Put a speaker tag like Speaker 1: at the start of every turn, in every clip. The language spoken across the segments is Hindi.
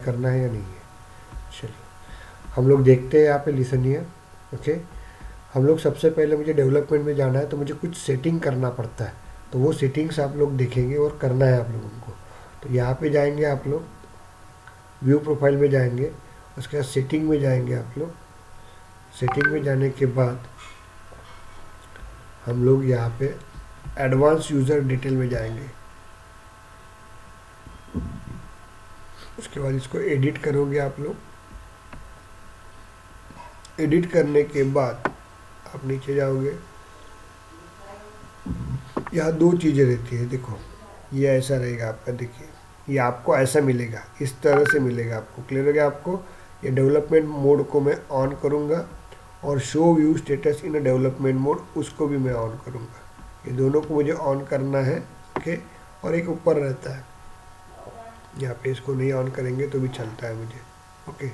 Speaker 1: करना है या नहीं है। चलिए हम लोग देखते हैं यहाँ पे, लिसन हियर। ओके, हम लोग सबसे पहले, मुझे डेवलपमेंट में जाना है तो मुझे कुछ सेटिंग करना पड़ता है, तो वो सेटिंग्स आप लोग देखेंगे और करना है आप लोगों को। तो यहाँ पे जाएंगे आप लोग, व्यू प्रोफाइल में जाएंगे, उसके बाद सेटिंग में जाएंगे आप लोग। सेटिंग में जाने के बाद हम लोग यहाँ पे एडवांस यूज़र डिटेल में जाएंगे। उसके बाद इसको एडिट करोगे आप लोग। एडिट करने के बाद आप नीचे जाओगे, यहाँ दो चीज़ें रहती है, देखो ये ऐसा रहेगा आपका, देखिए ये आपको ऐसा मिलेगा, इस तरह से मिलेगा आपको। क्लियर हो गया आपको। ये डेवलपमेंट मोड को मैं ऑन करूँगा और show view status in development mode उसको भी मैं ऑन करूँगा। ये दोनों को मुझे ऑन करना है। ओके, और एक ऊपर रहता है यहाँ पे, इसको नहीं ऑन करेंगे तो भी चलता है मुझे। ओके,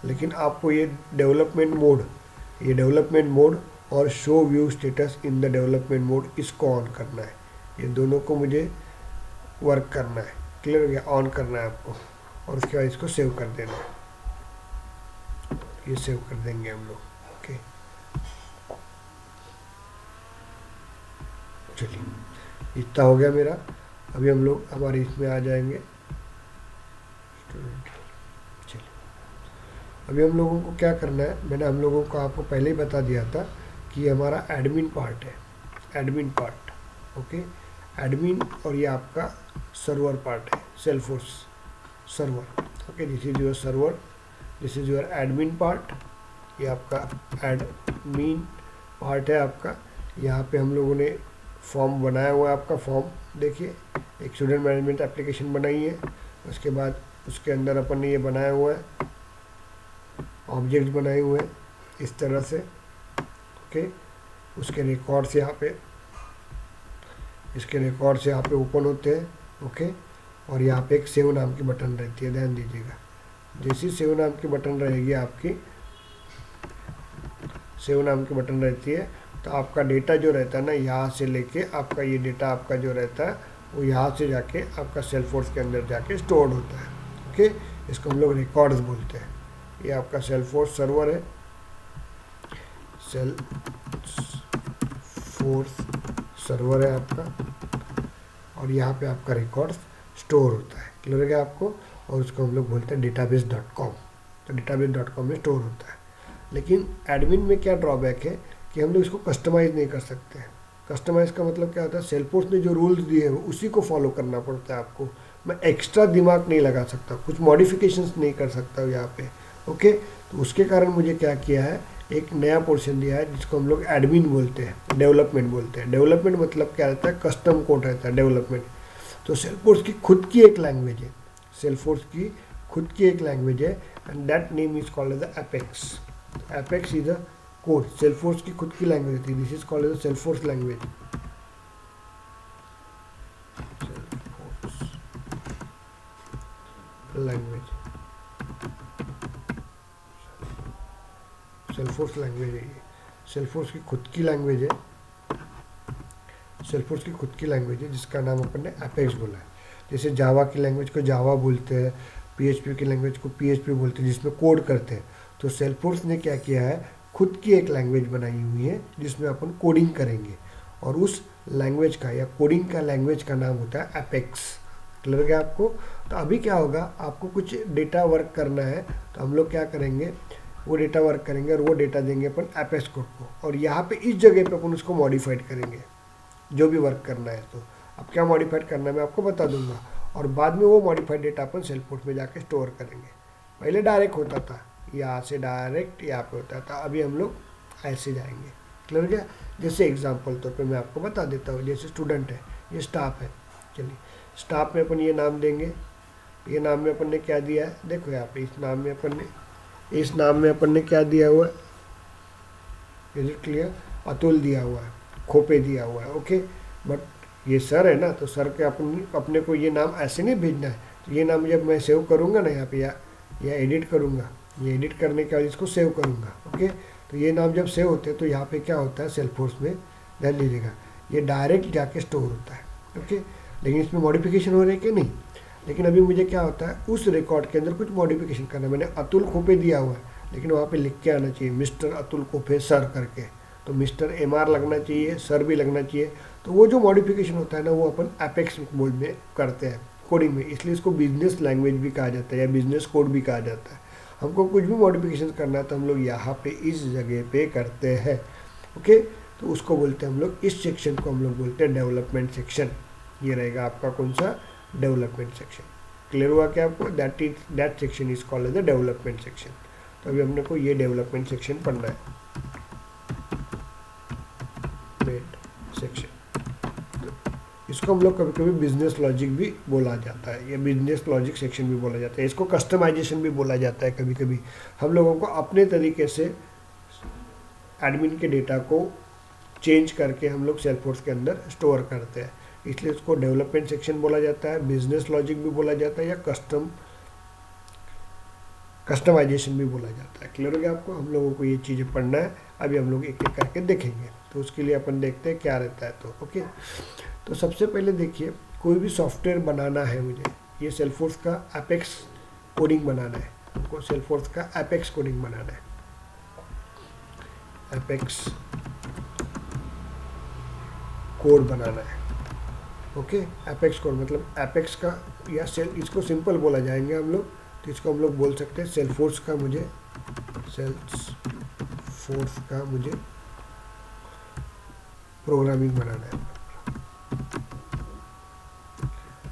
Speaker 1: लेकिन आपको ये डेवलपमेंट मोड और show view status in the development mode, इसको ऑन करना है। ये दोनों को मुझे वर्क करना है। क्लियर हो गया, ऑन करना है आपको, और उसके बाद इसको सेव कर देना है। ये सेव कर देंगे हम लोग। ओके, चलिए इतना हो गया मेरा। अभी हम लोग हमारे इसमें आ जाएंगे स्टूडेंट। चलिए अभी हम लोगों को क्या करना है, मैंने हम लोगों को आपको पहले ही बता दिया था कि हमारा एडमिन पार्ट है, एडमिन पार्ट। ओके, एडमिन, और ये आपका सर्वर पार्ट है, Salesforce server. Okay, this is your server, this is your admin part. ये आपका एडमिन पार्ट है आपका। यहाँ पे हम लोगों ने फॉर्म बनाया हुआ है, आपका फॉर्म देखिए, एक स्टूडेंट मैनेजमेंट एप्लीकेशन बनाई है। उसके बाद उसके अंदर अपन ने ये बनाया हुआ है, ऑब्जेक्ट बनाए हुए हैं इस तरह से। ओके, उसके रिकॉर्ड्स यहाँ पे, इसके रिकॉर्ड्स यहाँ पे ओपन होते हैं। ओके, और यहाँ पे एक सेव नाम की बटन रहती है, ध्यान दीजिएगा। जैसी सेव नाम की बटन रहेगी आपकी, सेव नाम की बटन रहती है, तो आपका डेटा जो रहता है ना, यहाँ से लेके आपका ये डेटा आपका जो रहता है वो यहाँ से जाके आपका सेल्फोर्स के अंदर जाके स्टोर्ड होता है। ओके, इसको हम लोग रिकॉर्ड्स बोलते हैं। ये आपका सेल्फोर्स सर्वर है, सेल्फोर्स सर्वर है आपका, और यहाँ पे आपका रिकॉर्ड्स स्टोर होता है। क्लियर हो गया आपको। और उसको हम लोग बोलते हैं database.com। तो database.com में स्टोर होता है। लेकिन एडमिन में क्या ड्रॉबैक है कि हम लोग इसको कस्टमाइज़ नहीं कर सकते हैं। कस्टमाइज़ का मतलब क्या होता है, सेल्फोर्स ने जो रूल्स दिए हैं उसी को फॉलो करना पड़ता है आपको। मैं एक्स्ट्रा दिमाग नहीं लगा सकता, कुछ मॉडिफिकेशंस नहीं कर सकता हूँ यहाँ पे। ओके, तो उसके कारण मुझे क्या किया है, एक नया पोर्शन दिया है जिसको हम लोग एडमिन बोलते हैं, डेवलपमेंट बोलते हैं। डेवलपमेंट मतलब क्या रहता है, कस्टम कोड रहता है डेवलपमेंट। तो सेल्फोर्स की खुद की एक लैंग्वेज है, सेल्फोर्स की खुद की एक लैंग्वेज है, and that name is called as the Apex. Apex is a code, Salesforce की खुद की लैंग्वेज थी, this is called as the Salesforce language. Language, Salesforce language है ये, सेल्फोर्स की खुद की लैंग्वेज है, सेल्फोर्स की खुद की लैंग्वेज है जिसका नाम अपन ने एपेक्स बोला है। जैसे जावा की लैंग्वेज को जावा बोलते हैं, पीएचपी की लैंग्वेज को पीएचपी बोलते हैं, जिसमें कोड करते हैं। तो सेल्फोर्स ने क्या किया है, खुद की एक लैंग्वेज बनाई हुई है जिसमें अपन कोडिंग करेंगे, और उस लैंग्वेज का या कोडिंग का लैंग्वेज का नाम होता है एपेक्स। क्लियर गया आपको। तो अभी क्या होगा, आपको कुछ डेटा वर्क करना है, तो हम लोग क्या करेंगे, वो डेटा वर्क करेंगे और वो डेटा देंगे अपन एपेक्स कोड को, और यहाँ पे इस जगह पे अपन उसको मॉडिफाइड करेंगे जो भी वर्क करना है। तो अब क्या मॉडिफाइड करना है मैं आपको बता दूंगा, और बाद में वो मॉडिफाइड डेटा अपन सेल्फोर्स में जाके स्टोर करेंगे। पहले डायरेक्ट होता था, यहाँ से डायरेक्ट यहाँ पे होता था, अभी हम लोग ऐसे जाएंगे। क्लियर हो गया। जैसे एग्जांपल तौर पे मैं आपको बता देता हूँ, जैसे स्टूडेंट है, ये स्टाफ है। चलिए स्टाफ में अपन ये नाम देंगे, ये नाम में अपन ने क्या दिया है, देखो यहाँ पे इस नाम में अपन ने क्या दिया हुआ है, इज इट क्लियर, अतुल दिया हुआ है, खोपे दिया हुआ है। ओके, बट ये सर है ना, तो सर के अपने को ये नाम ऐसे नहीं भेजना है। तो ये नाम जब मैं सेव करूँगा ना यहाँ पे, या एडिट करूँगा, ये एडिट करने के बाद इसको सेव करूँगा। ओके, तो ये नाम जब सेव होते हैं तो यहाँ पे क्या होता है, सेल्फोर्स में ध्यान दीजिएगा, ये डायरेक्ट जाके स्टोर होता है। ओके, लेकिन इसमें मॉडिफिकेशन हो रही है कि नहीं, लेकिन अभी मुझे क्या होता है, उस रिकॉर्ड के अंदर कुछ मॉडिफिकेशन करना है। मैंने अतुल खोपे दिया हुआ है, लेकिन वहाँ पे लिख के आना चाहिए मिस्टर अतुल खोपे सर करके, तो मिस्टर MR लगना चाहिए, सर भी लगना चाहिए। तो वो जो मॉडिफिकेशन होता है ना, वो अपन एपेक्स बोर्ड में करते हैं कोडिंग में, इसलिए इसको बिजनेस लैंग्वेज भी कहा जाता है या बिजनेस कोड भी कहा जाता है। हमको कुछ भी मॉडिफिकेशन करना है तो हम लोग यहाँ पे इस जगह पे करते हैं। ओके, तो उसको बोलते हैं हम लोग, इस सेक्शन को हम लोग बोलते हैं डेवलपमेंट सेक्शन। ये रहेगा आपका कौन सा, डेवलपमेंट सेक्शन। क्लियर हुआ क्या आपको, that section is called as the development section. तो अभी हमने को ये डेवलपमेंट सेक्शन पढ़ना है, सेक्शन। इसको हम लोग कभी कभी बिजनेस लॉजिक भी बोला जाता है, या बिजनेस लॉजिक सेक्शन भी बोला जाता है, इसको कस्टमाइजेशन भी बोला जाता है। कभी कभी हम लोगों को अपने तरीके से एडमिन के डेटा को चेंज करके हम लोग सेल्सफोर्स के अंदर स्टोर करते हैं, इसलिए इसको डेवलपमेंट सेक्शन बोला जाता है, बिजनेस लॉजिक भी बोला जाता है, या कस्टमाइजेशन भी बोला जाता है। क्लियर हो गया आपको, हम लोगों को ये चीज़ें पढ़ना है। अभी हम लोग एक एक करके देखेंगे, तो उसके लिए अपन देखते हैं क्या रहता है। तो ओके, तो सबसे पहले देखिए, कोई भी सॉफ्टवेयर बनाना है मुझे, ये सेल्सफोर्स का एपेक्स कोडिंग बनाना है, हमको सेल्सफोर्स का एपेक्स कोडिंग बनाना है। एपेक्स कोड बनाना है। ओके, एपेक्स कोड मतलब एपेक्स का, या इसको सिंपल बोला जाएंगे हम लोग, तो इसको हम लोग बोल सकते हैं सेल्सफोर्स का मुझे प्रोग्रामिंग बनाना है,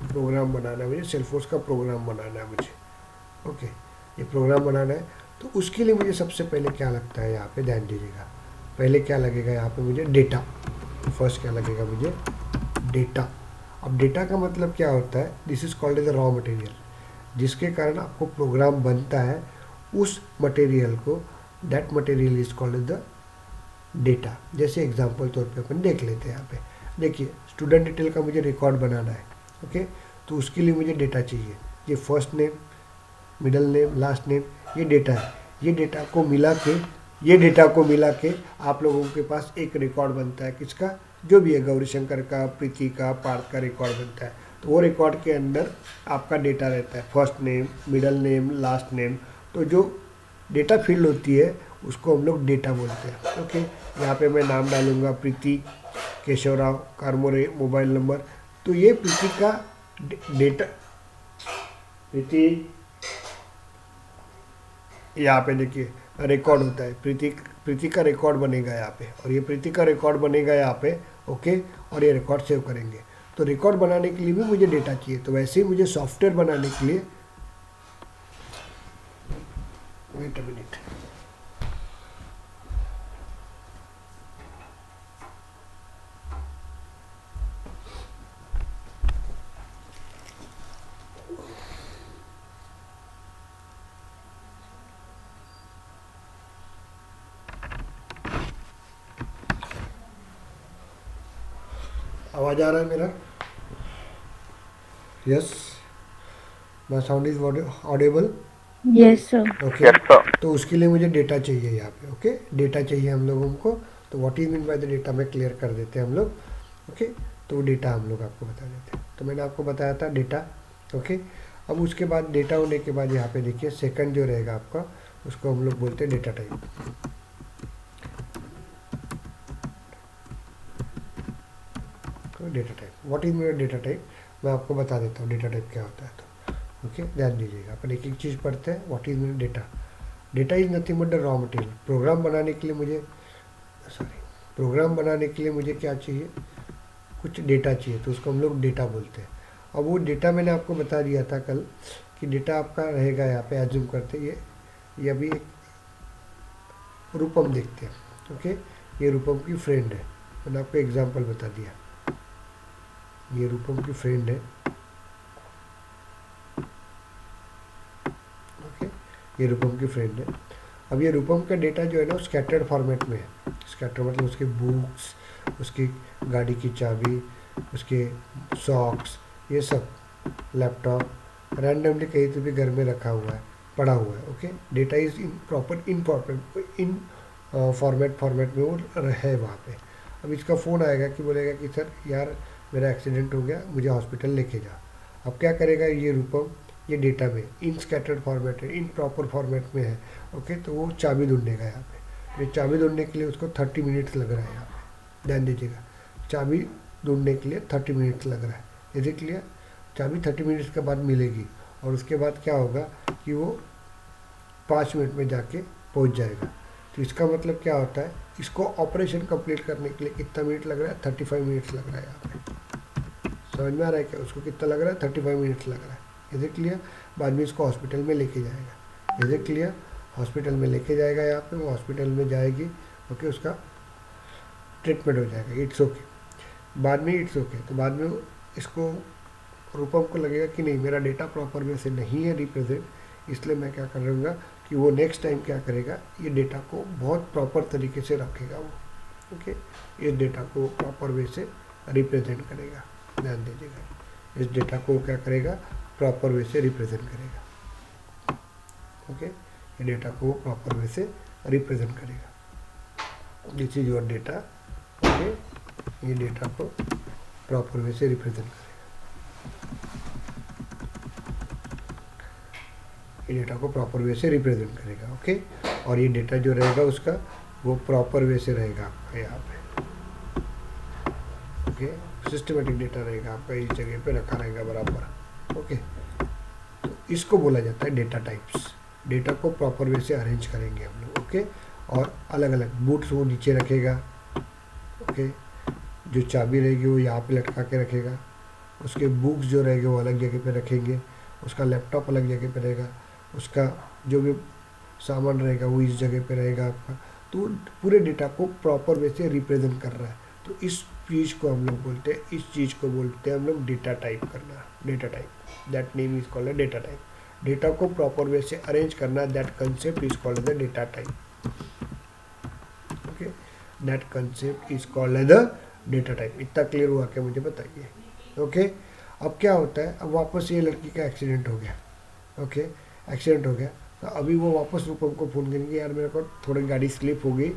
Speaker 1: प्रोग्राम बनाना है मुझे, सेल्सफोर्स का प्रोग्राम बनाना है मुझे। ओके, ये प्रोग्राम बनाना है, तो उसके लिए मुझे सबसे पहले क्या लगता है, यहाँ पे ध्यान दीजिएगा, पहले क्या लगेगा यहाँ पे मुझे, डेटा। फर्स्ट क्या लगेगा मुझे, डेटा। अब डेटा का मतलब क्या होता है, this is called as the raw material, जिसके कारण आपको प्रोग्राम बनता है, उस मटेरियल को, that material is called as the data. जैसे एग्जांपल तौर पे अपन देख लेते हैं, यहाँ पे देखिए, स्टूडेंट डिटेल का मुझे रिकॉर्ड बनाना है। ओके, तो उसके लिए मुझे डेटा चाहिए, ये first name, middle name, last name, ये डेटा है। ये डेटा को मिला के आप लोगों के पास एक रिकॉर्ड बनता है, किसका, जो भी है, गौरीशंकर का, प्रीति का, पार्थ का रिकॉर्ड बनता है। तो वो रिकॉर्ड के अंदर आपका डेटा रहता है, first name, middle name, last name. तो जो डेटा फील्ड होती है उसको हम लोग डेटा बोलते हैं। ओके, यहाँ पे मैं नाम डालूंगा प्रीति केशवराव कारमोरे, मोबाइल नंबर। तो ये प्रीति का डेटा, प्रीति यहाँ पे देखिए रिकॉर्ड होता है, प्रीति का रिकॉर्ड बनेगा यहाँ पे, और ये प्रीति का रिकॉर्ड बनेगा यहाँ पे। ओके, और ये रिकॉर्ड सेव करेंगे। तो रिकॉर्ड बनाने के लिए भी मुझे डेटा चाहिए, तो वैसे ही मुझे सॉफ्टवेयर बनाने के लिए, वेट अ मिनट, आवाज आ रहा है मेरा, yes, my sound is Audible,
Speaker 2: yes sir.
Speaker 1: Okay. तो उसके लिए मुझे डेटा चाहिए यहाँ पे। ओके, डेटा चाहिए हम लोगों को, तो what is mean by the data में क्लियर कर देते हैं हम लोग। ओके, तो डेटा हम लोग आपको बता देते हैं। तो मैंने आपको बताया था डेटा। ओके, अब उसके बाद डेटा होने के बाद यहाँ पे देखिए, सेकंड जो रहेगा आपका, उसको हम लोग बोलते हैं data type. Data type, what is mean data type, मैं आपको बता देता हूँ डेटा टाइप क्या होता है। तो ओके, ध्यान दीजिएगा, अपन एक एक चीज़ पढ़ते हैं। What is mean data, data is nothing but the raw material. Program बनाने के लिए मुझे क्या चाहिए, कुछ डेटा चाहिए, तो उसको हम लोग डेटा बोलते हैं। अब वो डेटा मैंने आपको बता दिया था कल कि डेटा आपका रहेगा यहाँ पे, एज्यूम करते ये अभी एक रूपम देखते हैं। ओके, ये रूपम की फ्रेंड है, मैंने आपको एग्जाम्पल बता दिया, ये रूपम की फ्रेंड है। ओके, ये रूपम की फ्रेंड है। अब ये रूपम का डेटा जो है ना, स्कैटर्ड फॉर्मेट में है। स्कैटर मतलब उसके बुक्स, उसकी गाड़ी की चाबी, उसके सॉक्स, ये सब, लैपटॉप, रैंडमली कहीं तो भी घर में रखा हुआ है, पड़ा हुआ है। Okay, data is in format में वो है वहाँ पे। अब इसका फ़ोन आएगा कि बोलेगा कि सर यार मेरा एक्सीडेंट हो गया, मुझे हॉस्पिटल लेके जा। अब क्या करेगा ये रूपम, ये डेटा में इन स्कैटर्ड फॉर्मेट है, इन प्रॉपर फॉर्मेट में है। ओके, तो वो चाबी ढूंढेगा यहाँ पे। ये चाबी ढूंढने के लिए उसको 30 मिनट्स लग रहा है। यहाँ पे ध्यान दीजिएगा, चाबी ढूंढने के लिए 30 मिनट्स लग रहा है। ये देख लिया, चाबी 30 मिनट्स के बाद मिलेगी, और उसके बाद क्या होगा कि वो 5 मिनट में जाके पहुंच जाएगा। तो इसका मतलब क्या होता है, इसको ऑपरेशन कंप्लीट करने के लिए कितना मिनट लग रहा है, 35 मिनट्स लग रहा है यहाँ पे। समझ में आ रहा है क्या, उसको कितना लग रहा है, 35 मिनट्स लग रहा है। ये देख लिया, बाद में इसको हॉस्पिटल में लेके जाएगा। ये देख लिया, हॉस्पिटल में लेके जाएगा, यहाँ पे वो हॉस्पिटल में जाएगी। ओके, उसका ट्रीटमेंट हो जाएगा, इट्स ओके। बाद में इट्स ओके, तो बाद में इसको रूपम को लगेगा कि नहीं, मेरा डेटा प्रॉपर वे से नहीं है रिप्रेजेंट, इसलिए मैं क्या करूँगा कि वो नेक्स्ट टाइम क्या करेगा, ये डेटा को बहुत प्रॉपर तरीके से रखेगा वो। ओके, इस डेटा को प्रॉपर वे से रिप्रेजेंट करेगा। ध्यान दीजिएगा, इस डेटा को क्या करेगा, प्रॉपर वे से रिप्रेजेंट करेगा। ओके, ये डेटा को प्रॉपर वे से रिप्रेजेंट करेगा। This is your data. Okay, ये डेटा को प्रॉपर वे से रिप्रेजेंट करेगा, ये डेटा को प्रॉपर वे से रिप्रेजेंट करेगा। ओके, और ये डेटा जो रहेगा उसका वो प्रॉपर वे से रहेगा आपका यहाँ पे। ओके, सिस्टमेटिक डेटा रहेगा आपका, इस जगह पे रखा रहेगा बराबर। ओके, तो इसको बोला जाता है डेटा टाइप्स। डेटा को प्रॉपर वे से अरेंज करेंगे हम लोग। ओके, और अलग अलग बूट्स वो नीचे रखेगा। ओके, जो चाबी रहेगी वो यहाँ पे लटका के रखेगा, उसके बुक्स जो रहेंगे वो अलग जगह पे रखेंगे, उसका लैपटॉप अलग जगह पे रहेगा, उसका जो भी सामान रहेगा वो इस जगह पे रहेगा आपका। तो पूरे डेटा को प्रॉपर वे से रिप्रेजेंट कर रहा है। तो इस चीज़ को हम लोग बोलते हैं, इस चीज़ को बोलते हैं हम लोग डेटा टाइप करना। Data type, that name is called data type. Data को प्रॉपर वे से अरेंज करना, that concept is called the data type. Okay, that concept is called the data type. इतना क्लियर हुआ क्या, मुझे बताइए। ओके, अब क्या होता है, अब वापस ये लड़की का एक्सीडेंट हो गया। ओके, एक्सीडेंट हो गया, तो अभी वो वापस रूपम को फ़ोन करेंगे, यार मेरे को थोड़ी गाड़ी स्लिप हो गई।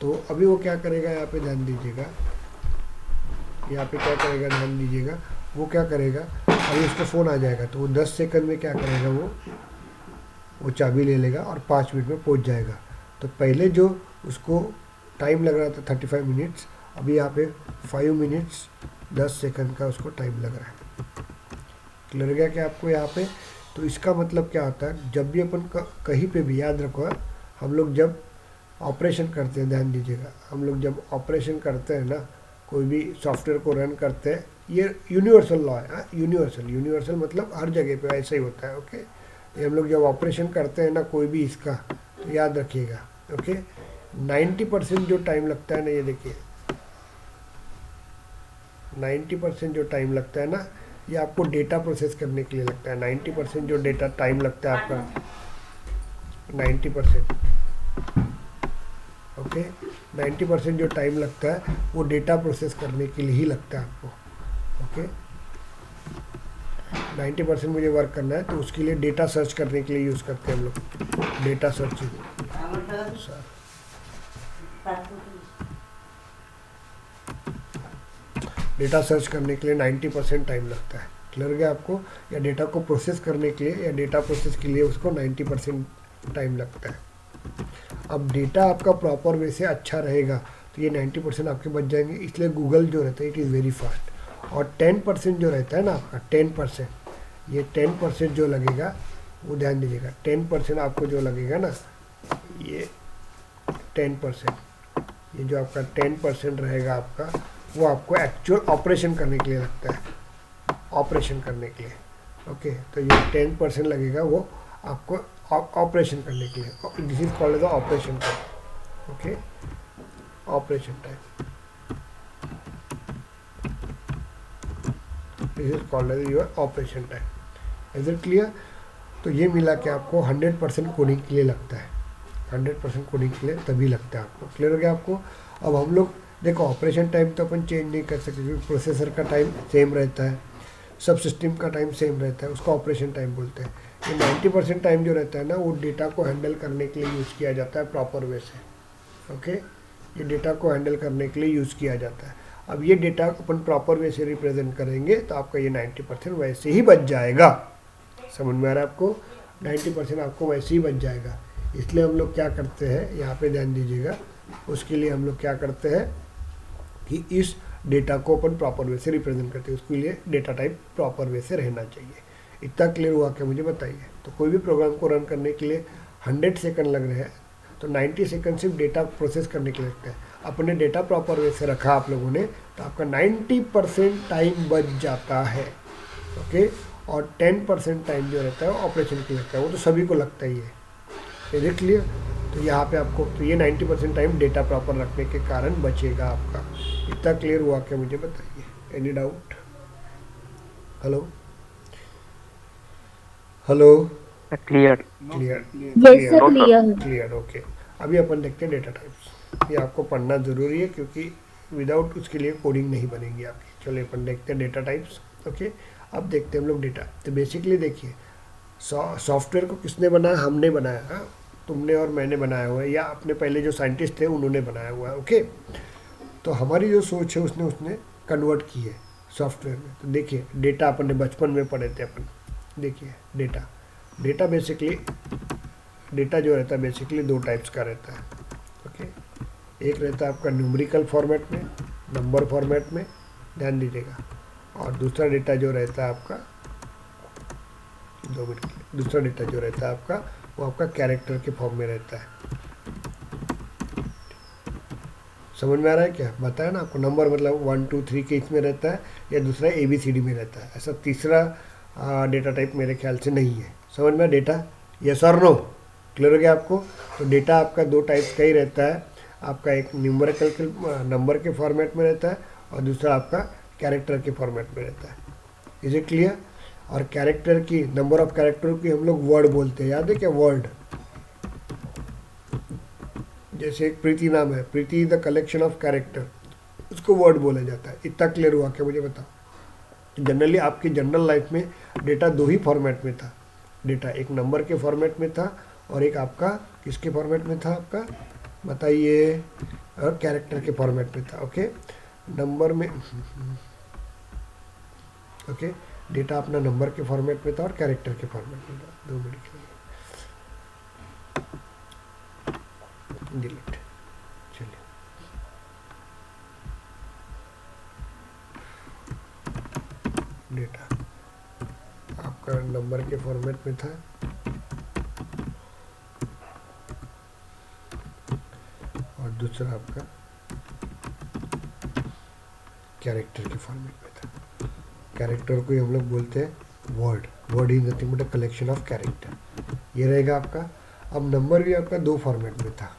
Speaker 1: तो अभी वो क्या करेगा, यहाँ पे ध्यान दीजिएगा, यहाँ पे क्या करेगा, ध्यान दीजिएगा, वो क्या करेगा, अभी उसको फ़ोन आ जाएगा तो वो 10 सेकंड में क्या करेगा, वो चाबी ले लेगा और 5 मिनट में पहुँच जाएगा। तो पहले जो उसको टाइम लग रहा था 35 मिनट्स, अभी यहाँ पे 5 मिनट्स 10 सेकंड का उसको टाइम लग रहा है। क्लियर गया क्या आपको यहाँ पे। तो इसका मतलब क्या होता है, जब भी अपन कहीं पे भी याद रखो, हम लोग जब ऑपरेशन करते हैं, ध्यान दीजिएगा, हम लोग जब ऑपरेशन करते हैं ना, कोई भी सॉफ्टवेयर को रन करते हैं, ये यूनिवर्सल लॉ है। यूनिवर्सल मतलब हर जगह पे ऐसा ही होता है। ओके, ये हम लोग जब ऑपरेशन करते हैं ना कोई भी इसका, तो याद रखिएगा। ओके, 90% जो टाइम लगता है ना, ये देखिए 90% जो टाइम लगता है ना, ये आपको डेटा प्रोसेस करने के लिए लगता है। 90% जो डेटा टाइम लगता है आपका, 90%, ओके, 90% जो टाइम लगता है वो डेटा प्रोसेस करने के लिए ही लगता है आपको। ओके, 90% मुझे वर्क करना है, तो उसके लिए डेटा सर्च करने के लिए यूज़ करते हैं हम लोग, डेटा सर्चिंग। डेटा सर्च करने के लिए 90% टाइम लगता है। क्लियर गया आपको, या डेटा को प्रोसेस करने के लिए, या डेटा प्रोसेस के लिए उसको 90% टाइम लगता है। अब डेटा आपका प्रॉपर वे से अच्छा रहेगा तो ये 90% आपके बच जाएंगे, इसलिए गूगल जो रहता है इट इज़ वेरी फास्ट। और 10% जो रहता है ना आपका, 10%, ये 10% जो लगेगा वो ध्यान दीजिएगा, 10% आपको जो लगेगा ना, ये 10%, ये जो आपका 10% रहेगा आपका, वो आपको एक्चुअल ऑपरेशन करने के लिए लगता है, ऑपरेशन करने के लिए। ओके, तो ये 10% लगेगा वो आपको ऑपरेशन करने के लिए। This is called the operation time. Okay, operation time, this is called your operation time. Is it clear. तो ये मिला के आपको 100% कोडिंग के लिए लगता है, 100% कोडिंग के लिए तभी लगता है आपको। क्लियर हो गया आपको। अब हम लोग देखो, ऑपरेशन टाइम तो अपन चेंज नहीं कर सकते क्योंकि प्रोसेसर का टाइम सेम रहता है, सब सिस्टम का टाइम सेम रहता है, उसको ऑपरेशन टाइम बोलते हैं। ये 90% टाइम जो रहता है ना, वो डेटा को हैंडल करने के लिए यूज़ किया जाता है प्रॉपर वे से। ओके, ये डेटा को हैंडल करने के लिए यूज़ किया जाता है। अब ये डेटा अपन प्रॉपर वे से रिप्रेजेंट करेंगे तो आपका ये 90% वैसे ही बच जाएगा। समझ में आ रहा है आपको? 90% आपको वैसे ही बच जाएगा। इसलिए हम लोग क्या करते हैं, यहाँ पे ध्यान दीजिएगा, उसके लिए हम लोग क्या करते हैं कि इस डेटा को अपन प्रॉपर वे से रिप्रेजेंट करते हैं, उसके लिए डेटा टाइप प्रॉपर वे से रहना चाहिए। इतना क्लियर हुआ क्या, मुझे बताइए। तो कोई भी प्रोग्राम को रन करने के लिए 100 सेकंड लग रहे हैं, तो 90 सेकंड सिर्फ डेटा प्रोसेस करने के लिए लगता है। अपने डेटा प्रॉपर वे से रखा आप लोगों ने तो आपका 90% टाइम बच जाता है। ओके, और 10% टाइम जो रहता है ऑपरेशन के लिए लगता है, वो तो सभी को लगता ही है। ये क्लियर? तो यहाँ पे आपको तो ये 90% टाइम डेटा प्रॉपर रखने के कारण बचेगा आपका। इतना क्लियर हुआ क्या, मुझे बताइए। Any doubt? Hello hello?
Speaker 2: Clear.
Speaker 1: Clear
Speaker 3: yes sir, clear है।
Speaker 1: क्लियर। ओके, अभी अपन देखते हैं डेटा टाइप्स। ये आपको पढ़ना ज़रूरी है क्योंकि विदाउट उसके लिए कोडिंग नहीं बनेगी आपकी। चलिए अपन देखते हैं डेटा टाइप्स। ओके, अब देखते हैं हम लोग डेटा। तो बेसिकली देखिए, सॉफ्टवेयर को किसने बनाया? हमने बनाया। हाँ, तुमने और मैंने बनाया हुआ है, या अपने पहले जो साइंटिस्ट थे उन्होंने बनाया हुआ है। ओके, तो हमारी जो सोच है उसने कन्वर्ट की है सॉफ्टवेयर में। तो देखिए, डेटा अपन ने बचपन में पढ़े थे अपन। देखिए डेटा बेसिकली, डेटा जो रहता है बेसिकली दो टाइप्स का रहता है। ओके, एक रहता है आपका न्यूमेरिकल फॉर्मेट में, नंबर फॉर्मेट में, ध्यान दीजिएगा। और दूसरा डेटा जो रहता है आपका, 2 मिनट, दूसरा डेटा जो रहता है आपका वो आपका कैरेक्टर के फॉर्म में रहता है। समझ में आ रहा है क्या? बताया ना आपको, नंबर मतलब 1 2 3 के इसमें रहता है, या दूसरा ABCD में रहता है। ऐसा तीसरा डेटा टाइप मेरे ख्याल से नहीं है। समझ में? Data yes or no? Clear हो गया आपको? तो डेटा आपका दो टाइप्स का ही रहता है। आपका एक न्यूमेरिकल के नंबर के फॉर्मेट में रहता है, और दूसरा आपका कैरेक्टर के फॉर्मेट में रहता है। Is it clear? और कैरेक्टर की, नंबर ऑफ कैरेक्टर की हम लोग वर्ड बोलते हैं, याद है क्या? वर्ड। जैसे एक प्रीति नाम है, प्रीति is the collection of character, उसको वर्ड बोला जाता है। इतना क्लियर हुआ क्या, मुझे बताओ। जनरली आपकी जनरल लाइफ में डेटा दो ही फॉर्मेट में था। डेटा एक नंबर के फॉर्मेट में था, और एक आपका किसके फॉर्मेट में था आपका, बताइए, और कैरेक्टर के फॉर्मेट में था। ओके, नंबर में, ओके, डेटा अपना नंबर के फॉर्मेट में था और कैरेक्टर के फॉर्मेट में था। 2 मिनट के लिए डिलीट। चलिए, डेटा आपका नंबर के फॉर्मेट में था, और दूसरा आपका कैरेक्टर के फॉर्मेट में था। कैरेक्टर को ही हम लोग बोलते हैं word. Word is nothing but a collection of character. ये रहेगा आपका। अब नंबर भी आपका दो फॉर्मेट में था,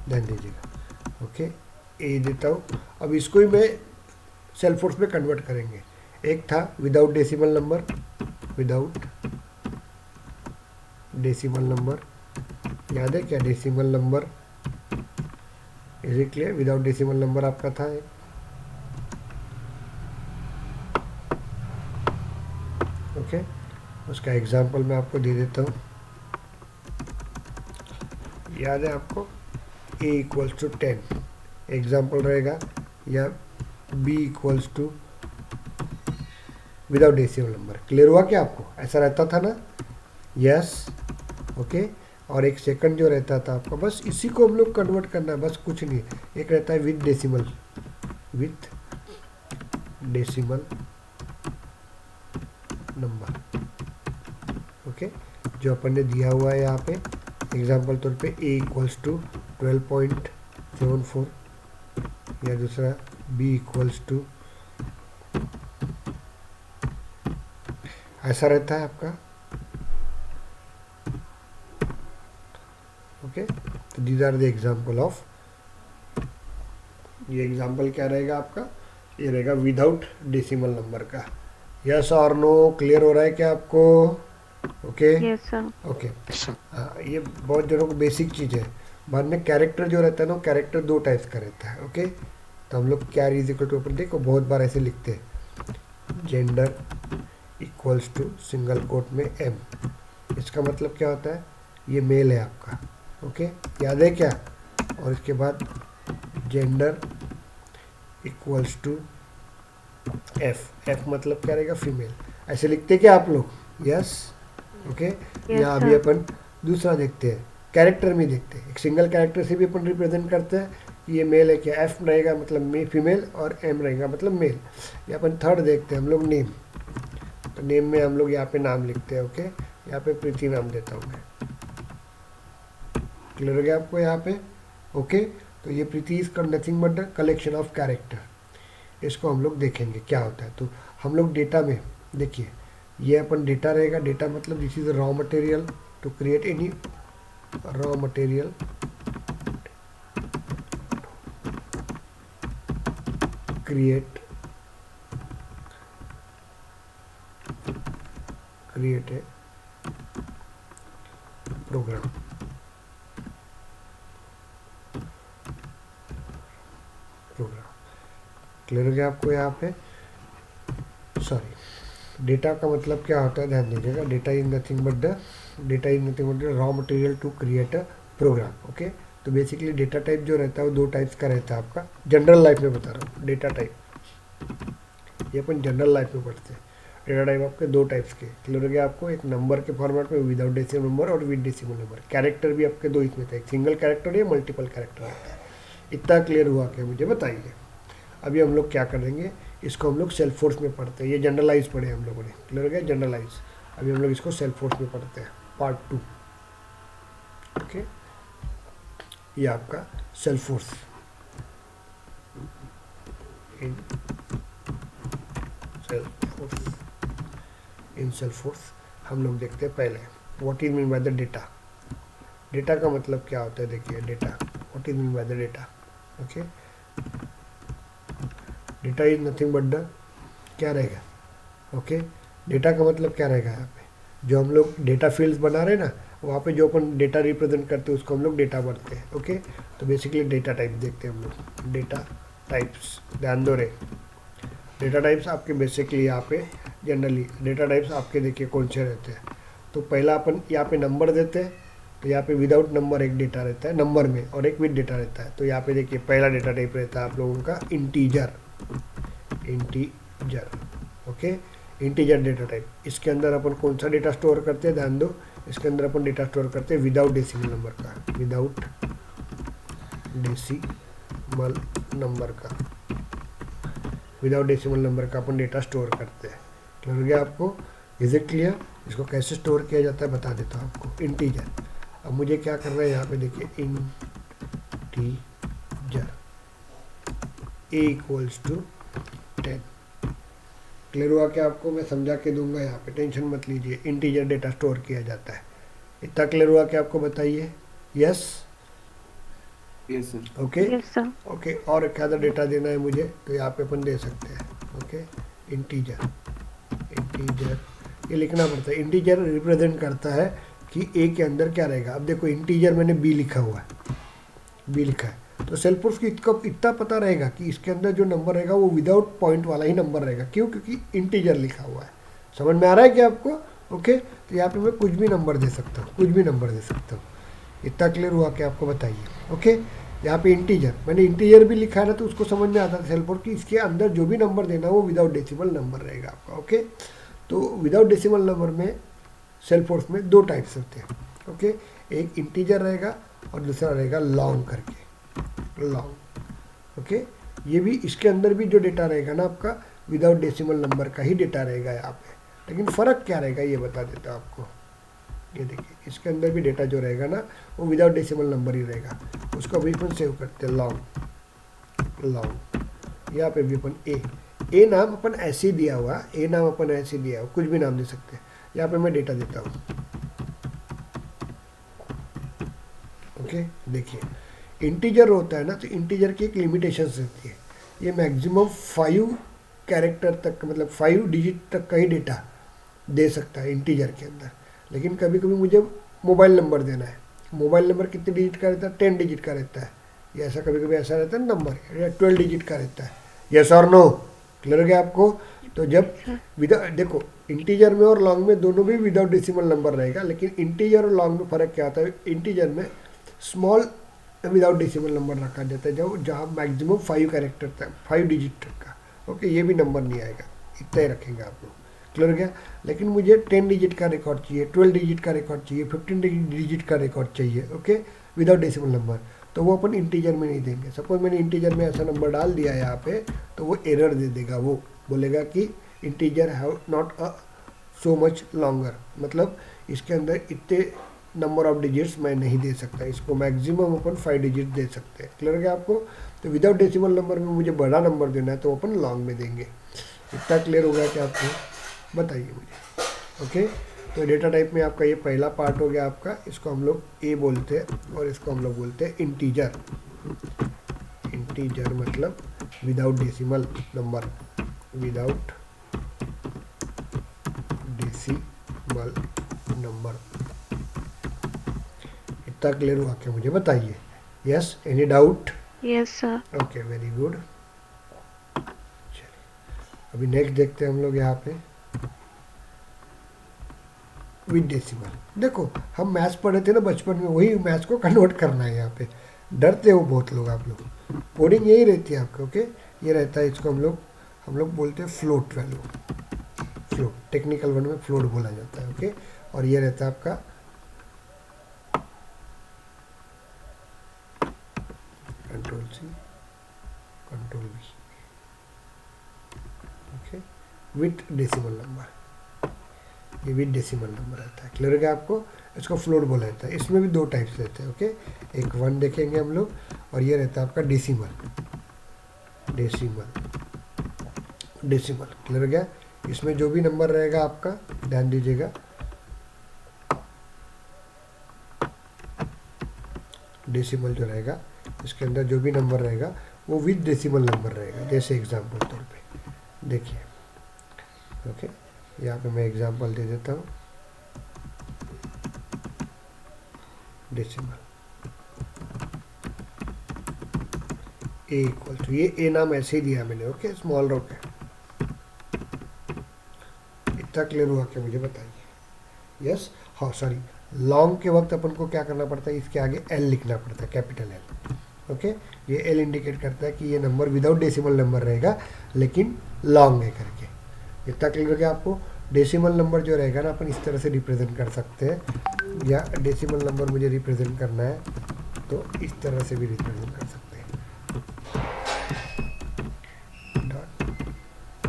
Speaker 1: ध्यान दीजिएगा। ओके, ए देता हूँ। अब इसको ही मैं सेल्फोर्स में कन्वर्ट करेंगे। एक था without decimal number, without decimal number, याद है क्या? Decimal number, is it clear? Without decimal number आपका था एक। ओके, उसका एग्जाम्पल मैं आपको दे देता हूँ। याद है आपको? a इक्वल्स टू 10 एग्जाम्पल रहेगा, या b equals to without decimal number. Clear हुआ क्या आपको? ऐसा रहता था ना? यस। ओके, और एक सेकंड जो रहता था आपका, बस इसी को हम लोग कन्वर्ट करना है, बस कुछ नहीं। एक रहता है with decimal, with decimal number. Okay, जो अपन ने दिया हुआ है यहाँ पे एग्जाम्पल तौर पे a इक्वल्स टू 12.74, या दूसरा b इक्वल्स टू, ऐसा रहता है आपका। ओके, तो these are the example of, ये एग्जाम्पल क्या रहेगा आपका? ये रहेगा विदाउट डेसिमल नंबर का। Yes or no? क्लियर हो रहा है क्या आपको? Okay,
Speaker 3: yes sir.
Speaker 1: ओके, हाँ, ये बहुत जनों को बेसिक चीज़ है। बाद में कैरेक्टर जो रहता है ना, कैरेक्टर दो टाइप्स का रहता है। ओके, तो हम लोग कैर इज इक्वल टू, अपन देखो बहुत बार ऐसे लिखते हैं, gender equals to single quote में m। इसका मतलब क्या होता है? ये मेल है आपका। ओके, याद है क्या? और इसके बाद जेंडर इक्वल्स टू एफ मतलब क्या रहेगा, फीमेल। ऐसे लिखते क्या आप लोग? यस। ओके। यहाँ अभी
Speaker 3: sir.
Speaker 1: अपन दूसरा देखते हैं, कैरेक्टर में देखते हैं। एक सिंगल कैरेक्टर से भी अपन रिप्रेजेंट करते हैं कि ये मेल है क्या। एफ रहेगा मतलब फीमेल और एम रहेगा मतलब मेल। ये अपन थर्ड देखते हैं हम लोग, नेम। तो नेम में हम लोग यहाँ पे नाम लिखते हैं। ओके, यहाँ पे प्रीति नाम देता हूँ मैं। क्लियर हो गया आपको यहाँ पे? ओके, तो ये प्रीति is nothing but the collection of character. इसको हम लोग देखेंगे क्या होता है। तो हम लोग डेटा में देखिए, ये अपन डेटा रहेगा। डेटा मतलब this is raw material to create any raw material create a program. Clear हो गया आपको यहाँ पे? सॉरी, डेटा का मतलब क्या होता है ध्यान दीजिएगा। Data is nothing but the raw material to create a program. Okay, तो बेसिकली डेटा टाइप जो रहता है वो दो टाइप्स का रहता है आपका। जनरल लाइफ में बता रहा हूँ डेटा टाइप, ये अपन जनरल लाइफ में पढ़ते हैं। डेटा टाइप आपके दो टाइप्स के। क्लियर हो गया आपको? एक नंबर के फॉर्मेट में विदाउट डेसिमल नंबर और विद डेसिमल नंबर। कैरेक्टर भी आपके दो इसमें था, एक सिंगल कैरेक्टर या मल्टीपल कैरेक्टर रहता है। इतना क्लियर हुआ क्या मुझे बताइए? अभी हम लोग क्या करेंगे, इसको हम लोग सेल्फ फोर्स में पढ़ते हैं। ये जनरलाइज पढ़े हम लोगों ने। क्लियर हो गया? जनरलाइज। अभी हम लोग इसको सेल्फ फोर्स में पढ़ते हैं, पार्ट 2। ओके, ये आपका self force in self force हम लोग देखते हैं पहले what is mean by the data. Data का मतलब क्या होता है? देखिए data, what is mean by the data. Okay, data is nothing but the क्या रहेगा? ओके, डेटा का मतलब क्या रहेगा? यहाँ पे जो हम लोग डेटा फील्ड्स बना रहे हैं ना, वहाँ पे जो अपन डेटा रिप्रेजेंट करते हैं उसको हम लोग डेटा बोलते हैं। ओके, तो बेसिकली डेटा टाइप देखते हैं हम लोग। डेटा टाइप्स ध्यान दो रे। डेटा टाइप्स आपके बेसिकली यहाँ पे जनरली डेटा टाइप्स आपके देखिए कौन से रहते हैं। तो पहला अपन यहाँ पे नंबर देते हैं, तो यहाँ पे विदाउट नंबर एक डेटा रहता है नंबर में, और एक विद डेटा रहता है। तो यहाँ पे देखिए पहला डेटा टाइप रहता है आप लोगों का integer. Okay, integer data type. इसके अंदर अपन कौन सा डेटा स्टोर करते हैं? ध्यान दो, इसके अंदर अपन डेटा स्टोर करते हैं विदाउट डेसिमल नंबर का। विदाउट डेसिमल नंबर का अपन डेटा स्टोर करते हैं। क्लियर हो गया आपको? Is it clear? इसको कैसे स्टोर किया जाता है बता देता हूँ आपको। इंटीजर, अब मुझे क्या करना है यहाँ पे देखिए, integer a equals to 10। Clear हुआ क्या आपको? मैं समझा के दूंगा यहाँ पे, टेंशन मत लीजिए। इंटीजर डेटा स्टोर किया जाता है। इतना क्लियर हुआ क्या आपको? बताइए। Yes
Speaker 2: yes sir.
Speaker 1: Okay
Speaker 3: Yes, sir.
Speaker 1: Okay, और क्या डेटा देना है मुझे तो यहाँ पे अपन दे सकते हैं। ओके, इंटीजर ये लिखना पड़ता है। इंटीजर रिप्रेजेंट करता है कि ए के अंदर क्या रहेगा। अब देखो इंटीजर मैंने बी लिखा हुआ है, बी लिखा है, तो सेल्फ फोर्स को इतना पता रहेगा कि इसके अंदर जो नंबर रहेगा वो विदाउट पॉइंट वाला ही नंबर रहेगा। क्यों? क्योंकि इंटीजर लिखा हुआ है। समझ में आ रहा है क्या आपको? ओके, तो यहाँ पे मैं कुछ भी नंबर दे सकता हूँ, इतना क्लियर हुआ क्या आपको? बताइए। ओके, यहाँ पे इंटीजर, मैंने इंटीजर भी लिखा है ना, तो उसको समझ में आता है सेल्फ फोर्स कि इसके अंदर जो भी नंबर देना वो विदाउट डेसिमल नंबर रहेगा आपका। ओके, तो विदाउट डेसिमल नंबर में सेल्फ फोर्स में दो टाइप्स होते हैं। ओके, एक इंटीजर रहेगा और दूसरा रहेगा लॉन्ग करके, लॉन्ग। ओके, ये भी इसके अंदर भी जो डेटा रहेगा ना आपका विदाउट डेसिमल नंबर का ही डेटा रहेगा यहाँ पे। लेकिन फ़र्क क्या रहेगा ये बता देता हूँ आपको। ये देखिए इसके अंदर भी डेटा जो रहेगा ना वो विदाउट डेसिमल नंबर ही रहेगा। उसको अभी अपन सेव करते हैं लॉन्ग। यहाँ पे भी अपन ए नाम अपन ऐसे ही दिया हुआ, कुछ भी नाम दे सकते हैं। यहाँ पे मैं डेटा देता हूँ। ओके, देखिए इंटीजर होता है ना, तो इंटीजर की एक लिमिटेशंस रहती है। ये मैक्सिमम 5 कैरेक्टर तक, मतलब 5 डिजिट तक का ही डेटा दे सकता है इंटीजर के अंदर। लेकिन कभी कभी मुझे मोबाइल नंबर देना है। मोबाइल नंबर कितने डिजिट का रहता है? 10 डिजिट का रहता है। या ऐसा कभी कभी ऐसा रहता है नंबर या 12 डिजिट का रहता है। Yes or no? क्लियर हो गया आपको? तो जब देखो इंटीजर में और लॉन्ग में दोनों भी विदाउट डेसिमल नंबर रहेगा, लेकिन इंटीजर और लॉन्ग में फ़र्क क्या होता है? इंटीजर में स्मॉल विदाउट डेसिमल नंबर रखा जाता है जहाँ मैक्सिमम 5 कैरेक्टर तक, 5 डिजिट तक का, ओके, ये भी नंबर नहीं आएगा, इतना ही रखेंगे आप लोग। क्लियर हो गया। लेकिन मुझे 10 डिजिट का रिकॉर्ड चाहिए, 12 डिजिट का रिकॉर्ड चाहिए, 15 डिजिट का रिकॉर्ड चाहिए, ओके, विदाउट डेसिमल नंबर, तो वो अपन इंटीजर में नहीं देंगे। सपोज मैंने इंटीजर में ऐसा नंबर डाल दिया यहाँ पे, तो वो एरर दे देगा, वो बोलेगा कि integer have not a so much longer, मतलब इसके अंदर इतने नंबर ऑफ डिजिट्स मैं नहीं दे सकता, इसको मैक्सिमम अपन 5 डिजिट दे सकते हैं। क्लियर हो गया आपको। तो विदाउट डेसिमल नंबर में मुझे बड़ा नंबर देना है तो अपन लॉन्ग में देंगे। इतना क्लियर हो गया क्या आपको, बताइए मुझे। ओके, तो डेटा टाइप में आपका ये पहला पार्ट हो गया आपका, इसको हम लोग ए बोलते हैं और इसको हम लोग बोलते हैं इंटीजर। इंटीजर मतलब without decimal number, without decimal number. इतना क्लियर हुआ क्या, मुझे बताइए। Yes, any doubt?
Speaker 3: Yes sir.
Speaker 1: Okay, very good. अभी नेक्स्ट देखते हैं हम लोग यहाँ पे विद डेसिमल। देखो हम मैथ्स पढ़े थे ना बचपन में, वही मैथ्स को कन्वर्ट करना है यहाँ पे। डरते हो बहुत लोग आप लोग, कोडिंग यही रहती है आपके। ओके, ये रहता है, इसको हम लोग बोलते हैं float value, float, technical word में फ्लोट बोला जाता है। ओके, और ये रहता है आपका control C control V, okay, with decimal number, ये विथ डेसिमल नंबर रहता है। क्लियर हो गया आपको। इसको फ्लोट बोला जाता है। इसमें भी दो टाइप्स रहते हैं। ओके, एक 1 देखेंगे हम लोग, और ये रहता है आपका डेसिमल, डेसिमल, डेसिमल। क्लियर हो गया। इसमें जो भी नंबर रहेगा आपका, ध्यान दीजिएगा, डेसिमल जो रहेगा, इसके अंदर जो भी नंबर रहेगा वो विद डेसिमल नंबर रहेगा। जैसे एग्जांपल तौर पे देखिए, ओके, यहाँ पे मैं एग्जांपल दे देता हूँ। डेसिमल ए इक्वल टू, ये ए नाम ऐसे ही दिया मैंने, ओके, स्मॉल रॉक है। इतना क्लियर हुआ क्या, मुझे बताइए। यस, हाँ सॉरी, लॉन्ग के वक्त अपन को क्या करना पड़ता है, इसके आगे एल लिखना पड़ता है, कैपिटल एल। ओके, ये एल इंडिकेट करता है कि ये नंबर विदाउट डेसिमल नंबर रहेगा लेकिन लॉन्ग है करके। इतना क्लियर हो गया आपको। डेसिमल नंबर जो रहेगा ना, अपन इस तरह से रिप्रेजेंट कर सकते हैं, या डेसिमल नंबर मुझे रिप्रेजेंट करना है तो इस तरह से भी रिप्रेजेंट कर सकते हैं।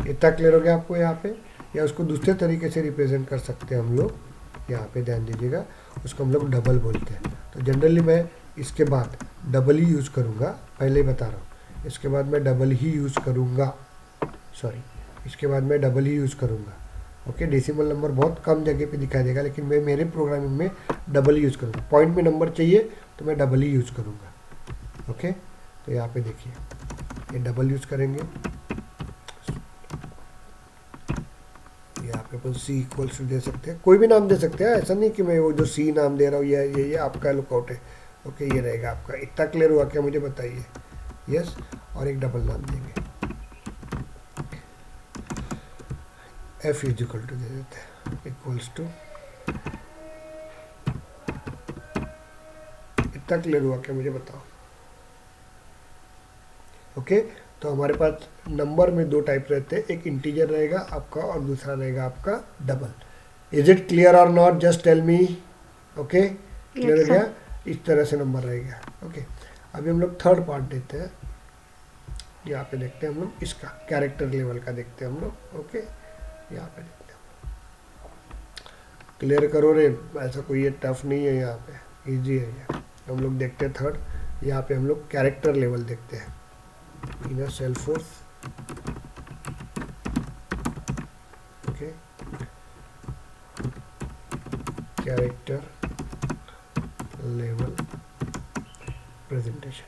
Speaker 1: इतना क्लियर हो गया आपको यहाँ पे। या उसको दूसरे तरीके से रिप्रेजेंट कर सकते हैं हम लोग, यहाँ पे ध्यान दीजिएगा, उसको हम लोग डबल बोलते हैं। तो जनरली मैं इसके बाद डबल ही यूज़ करूँगा, पहले ही बता रहा हूँ, इसके बाद मैं डबल ही यूज़ करूँगा, सॉरी, इसके बाद मैं डबल ही यूज़ करूँगा। ओके, डेसिमल नंबर बहुत कम जगह पे दिखाई देगा, लेकिन मैं मेरे प्रोग्रामिंग में डबल यूज़ करूँगा। पॉइंट में नंबर चाहिए तो मैं डबल ही यूज़ करूँगा। ओके, तो यहाँ पे देखिए, ये डबल यूज़ करेंगे, यहाँ पे अपन सी इक्वल्स दे सकते हैं, कोई भी नाम दे सकते हैं, ऐसा नहीं कि मैं वो जो सी नाम दे रहा हूँ ये आपका लुकआउट है। ओके, ये रहेगा आपका। इतना क्लियर हुआ क्या, मुझे बताइए। यस, और एक डबल नाम देंगे, एफ इज इक्वल टू दे देते हैं, इक्वल्स टू। इतना क्लियर हुआ क्या, मुझे बताओ। ओके, तो हमारे पास नंबर में दो टाइप रहते हैं, एक इंटीजर रहेगा आपका और दूसरा रहेगा आपका डबल। इज इट क्लियर और not, just tell me. Okay, clear हो गया। इस तरह से नंबर रहेगा। ओके, अभी हम लोग थर्ड पार्ट देते हैं, यहाँ पे देखते हैं हम लोग, इसका कैरेक्टर लेवल का देखते हैं हम लोग। ओके, यहाँ पे देखते हैं, क्लियर करो रे, ऐसा कोई ये टफ नहीं है, यहाँ पे इजी है ये। हम लोग देखते हैं थर्ड, यहाँ पे हम लोग कैरेक्टर लेवल देखते हैं in a Salesforce. Okay, character level presentation,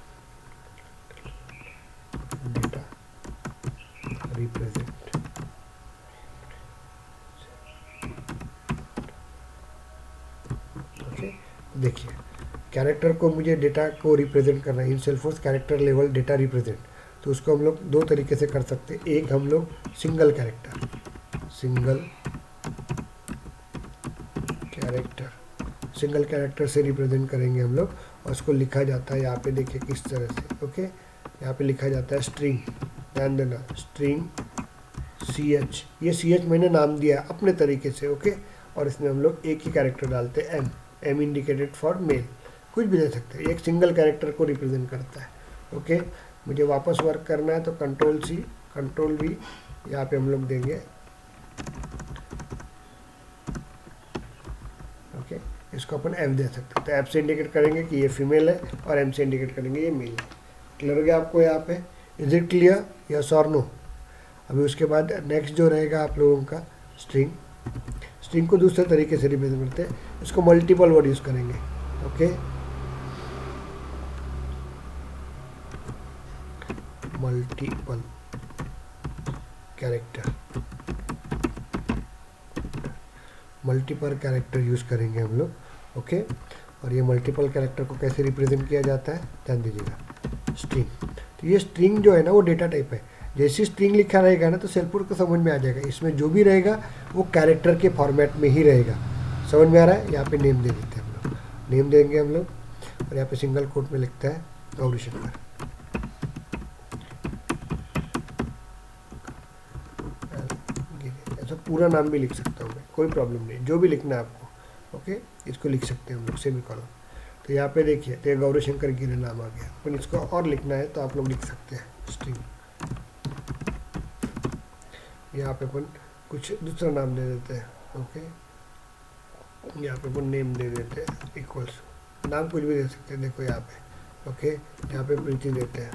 Speaker 1: data represent. Okay, देखिए, कैरेक्टर को मुझे डेटा को रिप्रेजेंट करना है in Salesforce character level data represent. तो उसको हम लोग दो तरीके से कर सकते हैं। एक हम लोग सिंगल कैरेक्टर से रिप्रेजेंट करेंगे हम लोग, और उसको लिखा जाता है यहाँ पे देखिए किस तरह से। ओके, यहाँ पे लिखा जाता है स्ट्रिंग, ध्यान देना, स्ट्रिंग सी एच, ये सी एच मैंने नाम दिया अपने तरीके से, ओके। और इसमें हम लोग एक ही कैरेक्टर डालते हैं, M, M indicated for male, कुछ भी दे सकते हैं, एक सिंगल कैरेक्टर को रिप्रेजेंट करता है, ओके। मुझे वापस वर्क करना है तो कंट्रोल सी, कंट्रोल वी, यहाँ पे हम लोग देंगे, ओके। इसको अपन एफ दे सकते हैं, तो एफ से इंडिकेट करेंगे कि ये फीमेल है और एम से इंडिकेट करेंगे ये मेल है। क्लियर हो गया आपको यहाँ पे? Is it clear, yes or no? अभी उसके बाद नेक्स्ट जो रहेगा आप लोगों का स्ट्रिंग, स्ट्रिंग को दूसरे तरीके से रिप्रेजेंट करते हैं, इसको मल्टीपल वर्ड यूज़ करेंगे, okay. Multiple character, multiple character use करेंगे हम लोग, ओके। और ये मल्टीपल कैरेक्टर को कैसे रिप्रेजेंट किया जाता है ध्यान दीजिएगा, स्ट्रिंग। तो ये स्ट्रिंग जो है ना वो डेटा टाइप है, जैसे स्ट्रिंग लिखा रहेगा ना तो सेलफोर्स को समझ में आ जाएगा, इसमें जो भी रहेगा वो कैरेक्टर के फॉर्मेट में ही रहेगा। समझ में आ रहा है? यहाँ पे नेम दे देते हैं हम लोग, नेम देंगे हम लोग, और यहाँ पे सिंगल कोट में लिखता है गौरीशंकर, ऐसा पूरा नाम भी लिख सकता हूँ मैं, कोई प्रॉब्लम नहीं, जो भी लिखना है आपको, ओके। इसको लिख सकते हैं हम लोग सेमी कॉलम। तो यहाँ पे देखिए, तो ये गौरीशंकर गिरे नाम आ गया, अपन इसको और लिखना है तो आप लोग लिख सकते हैं स्ट्रिंग, यहाँ पे अपन कुछ दूसरा नाम दे देते हैं, ओके। यहाँ पे अपन नेम दे देते हैं, इक्वल्स, नाम कुछ भी दे सकते हैं, देखो यहाँ पे, ओके। यहाँ पे प्रीति देते हैं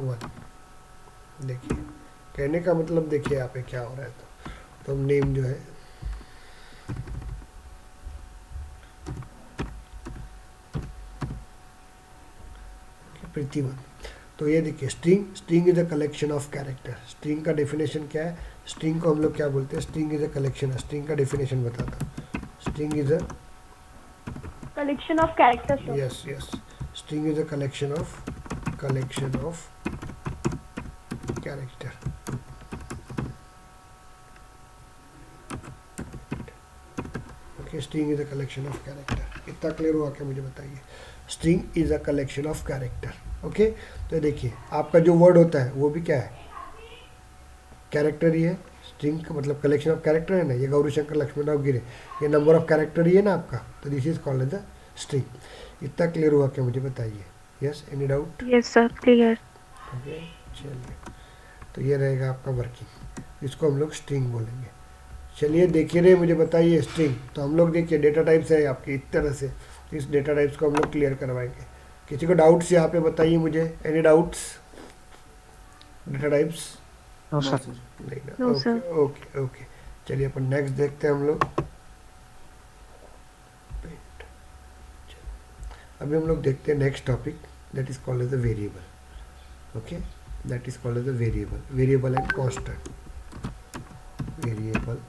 Speaker 1: 1, देखिए कहने का मतलब देखिए यहाँ पे क्या हो रहा है, तो हम नेम जो है प्रीति 1। तो ये देखिए string, string is a collection of character. String का डेफिनेशन क्या है? स्ट्रिंग को हम लोग क्या बोलते हैं? String is a collection. String का डेफिनेशन बताता हूँ, string is a
Speaker 3: collection of characters.
Speaker 1: Yes yes, string is a collection of character, okay. String is a collection of character, इतना क्लियर हुआ क्या मुझे बताइए? String is a collection of character, okay. तो देखिए आपका जो वर्ड होता है वो भी क्या है? कैरेक्टर ही है। स्ट्रिंग का मतलब कलेक्शन ऑफ कैरेक्टर है ना, ये गौरीशंकर लक्ष्मणराव गिरे, ये नंबर ऑफ कैरेक्टर ही है ना आपका, तो this is called the string. इतना क्लियर हुआ क्या मुझे बताइए? Yes, any doubt?
Speaker 3: Yes sir, clear.
Speaker 1: Okay, चलिए, तो ये रहेगा आपका वर्किंग, इसको हम लोग स्ट्रिंग बोलेंगे। चलिए देखिए रहे, मुझे बताइए स्ट्रिंग, तो हम लोग देखिए डेटा टाइप्स है आपकी इस तरह से, इस डेटा टाइप्स को हम लोग क्लियर करवाएंगे। किसी को डाउट्स यहाँ पे बताइए मुझे, any doubts? Data types
Speaker 2: no sir.
Speaker 1: नहीं ना?
Speaker 3: No, sir.
Speaker 1: Okay okay okay, चलिए अपन नेक्स्ट देखते हैं हम लोग। अभी हम लोग देखते हैं next topic, that is called as the variable, okay. That is called as the variable and constant, variable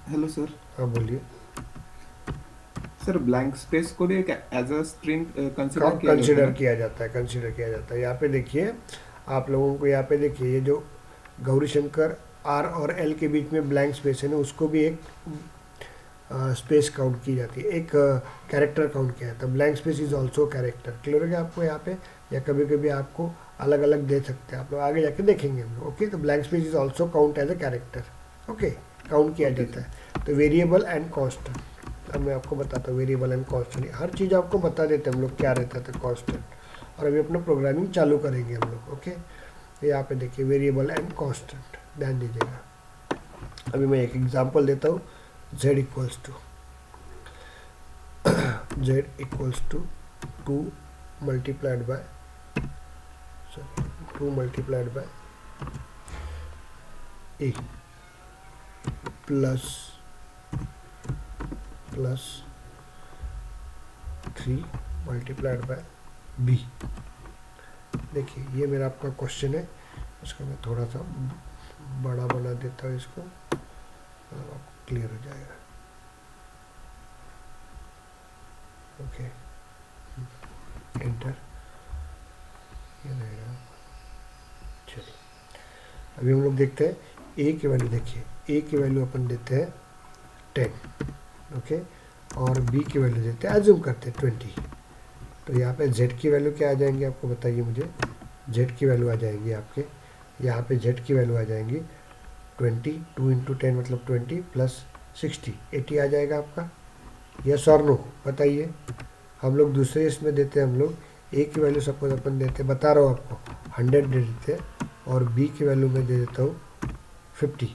Speaker 2: hello sir.
Speaker 1: हाँ बोलिए।
Speaker 2: सर ब्लैंक स्पेस को भी एज अ स्ट्रिंग कंसीडर किया जाता
Speaker 1: कंसिडर
Speaker 2: है?
Speaker 1: किया जाता है, कंसिडर किया जाता है। यहाँ पे देखिए आप लोगों को, यहाँ पे देखिए ये जो गौरीशंकर आर और एल के बीच में ब्लैंक स्पेस है ना, उसको भी एक स्पेस काउंट की जाती है, एक कैरेक्टर काउंट किया जाता है। Blank space is also character. Clear हो गया आपको यहाँ पे? या कभी कभी आपको अलग अलग दे सकते हैं, आप लोग आगे जाके देखेंगे हम लोग, ओके। तो blank space is also count as a character, okay, count किया जाता है। तो वेरिएबल एंड कांस्टेंट, अब मैं आपको बताता हूँ वेरिएबल एंड कांस्टेंट, हर चीज़ आपको बता देते हैं हम लोग क्या रहता था कांस्टेंट, और अभी अपना प्रोग्रामिंग चालू करेंगे हम लोग, ओके। तो यहाँ पे देखिए वेरिएबल एंड कांस्टेंट, ध्यान दीजिएगा। अभी मैं एक एग्जांपल देता हूँ, z equals to 2 multiplied by 2 a plus 3 multiplied by b। देखिए ये मेरा आपका क्वेश्चन है, इसको मैं थोड़ा सा बड़ा बना देता हूँ इसको, तो आपको क्लियर हो जाएगा। ओके, एंटर, ये रहेगा। चलिए अभी हम लोग देखते हैं ए की वैल्यू। देखिए ए की वैल्यू अपन देते हैं 10, ओके, और बी की वैल्यू देते हैं, एज्यूम करते हैं 20। तो यहाँ पे जेड की वैल्यू क्या आ जाएंगे आपको बताइए मुझे। जेड की वैल्यू आ जाएगी आपके यहाँ पे, जेड की वैल्यू आ जाएंगी 20, 2 इंटू 10 मतलब 20 प्लस 60, 80 आ जाएगा आपका। यस और नो बताइए। हम लोग दूसरे इसमें देते हैं, हम लोग ए की वैल्यू सपोज अपन देते हैं, बता रहा हूँ आपको 100 दे देते हैं, और बी की वैल्यू मैं दे देता हूँ 50,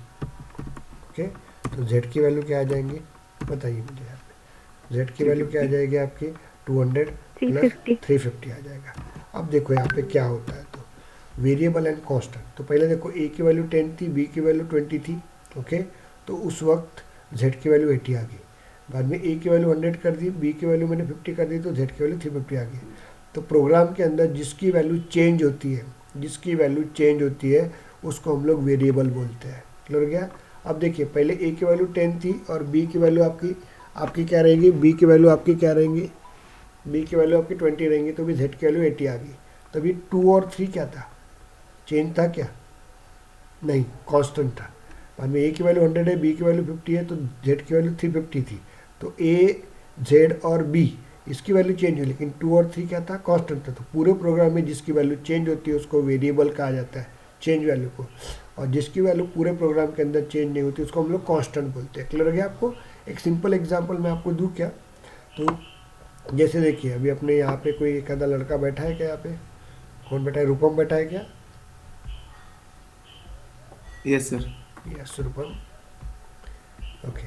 Speaker 1: ओके। तो जेड की वैल्यू क्या आ जाएंगी बताइए मुझे यहाँ पे। जेड की वैल्यू क्या आ जाएगी आपकी 200 प्लस
Speaker 3: 350.
Speaker 1: 350 आ जाएगा। अब देखो यहाँ पे क्या होता है, तो वेरिएबल एंड कांस्टेंट। तो पहले देखो ए की वैल्यू 10 थी, बी की वैल्यू 20 थी, ओके। तो उस वक्त जेड की वैल्यू 80 आ गई। बाद में ए की वैल्यू 100 कर दी, बी की वैल्यू मैंने 50 कर दी, तो जेड की वैल्यू 350 आ गई। तो प्रोग्राम के अंदर जिसकी वैल्यू चेंज होती है, जिसकी वैल्यू चेंज होती है उसको हम लोग वेरिएबल बोलते हैं। क्लियर हो गया। अब देखिए पहले ए की वैल्यू 10 थी और बी की वैल्यू आपकी क्या रहेगी, बी की वैल्यू आपकी क्या रहेंगी, बी की वैल्यू आपकी 20 रहेंगी, तो भी जेड की वैल्यू 80 आ गई। तभी 2 और 3 क्या था, चेंज था क्या, नहीं, कांस्टेंट था। बाद में ए की वैल्यू 100 है, बी की वैल्यू 50 है, तो जेड की वैल्यू 350 थी। तो ए, जेड और बी इसकी वैल्यू चेंज हुई, लेकिन 2 और 3 क्या था, कांस्टेंट था। तो पूरे प्रोग्राम में जिसकी वैल्यू चेंज होती है उसको वेरिएबल कहा जाता है, चेंज वैल्यू को। और जिसकी वैल्यू पूरे प्रोग्राम के अंदर चेंज नहीं होती उसको हम लोग कांस्टेंट बोलते हैं। क्लियर हो गया आपको। एक सिंपल एग्जाम्पल मैं आपको दूँ क्या, तो जैसे देखिए अभी अपने यहाँ पे कोई एक आधा लड़का बैठा है क्या, यहाँ पे कौन बैठा है, रूपम बैठा है क्या,
Speaker 2: यस सर।
Speaker 1: यस रूपम, ओके।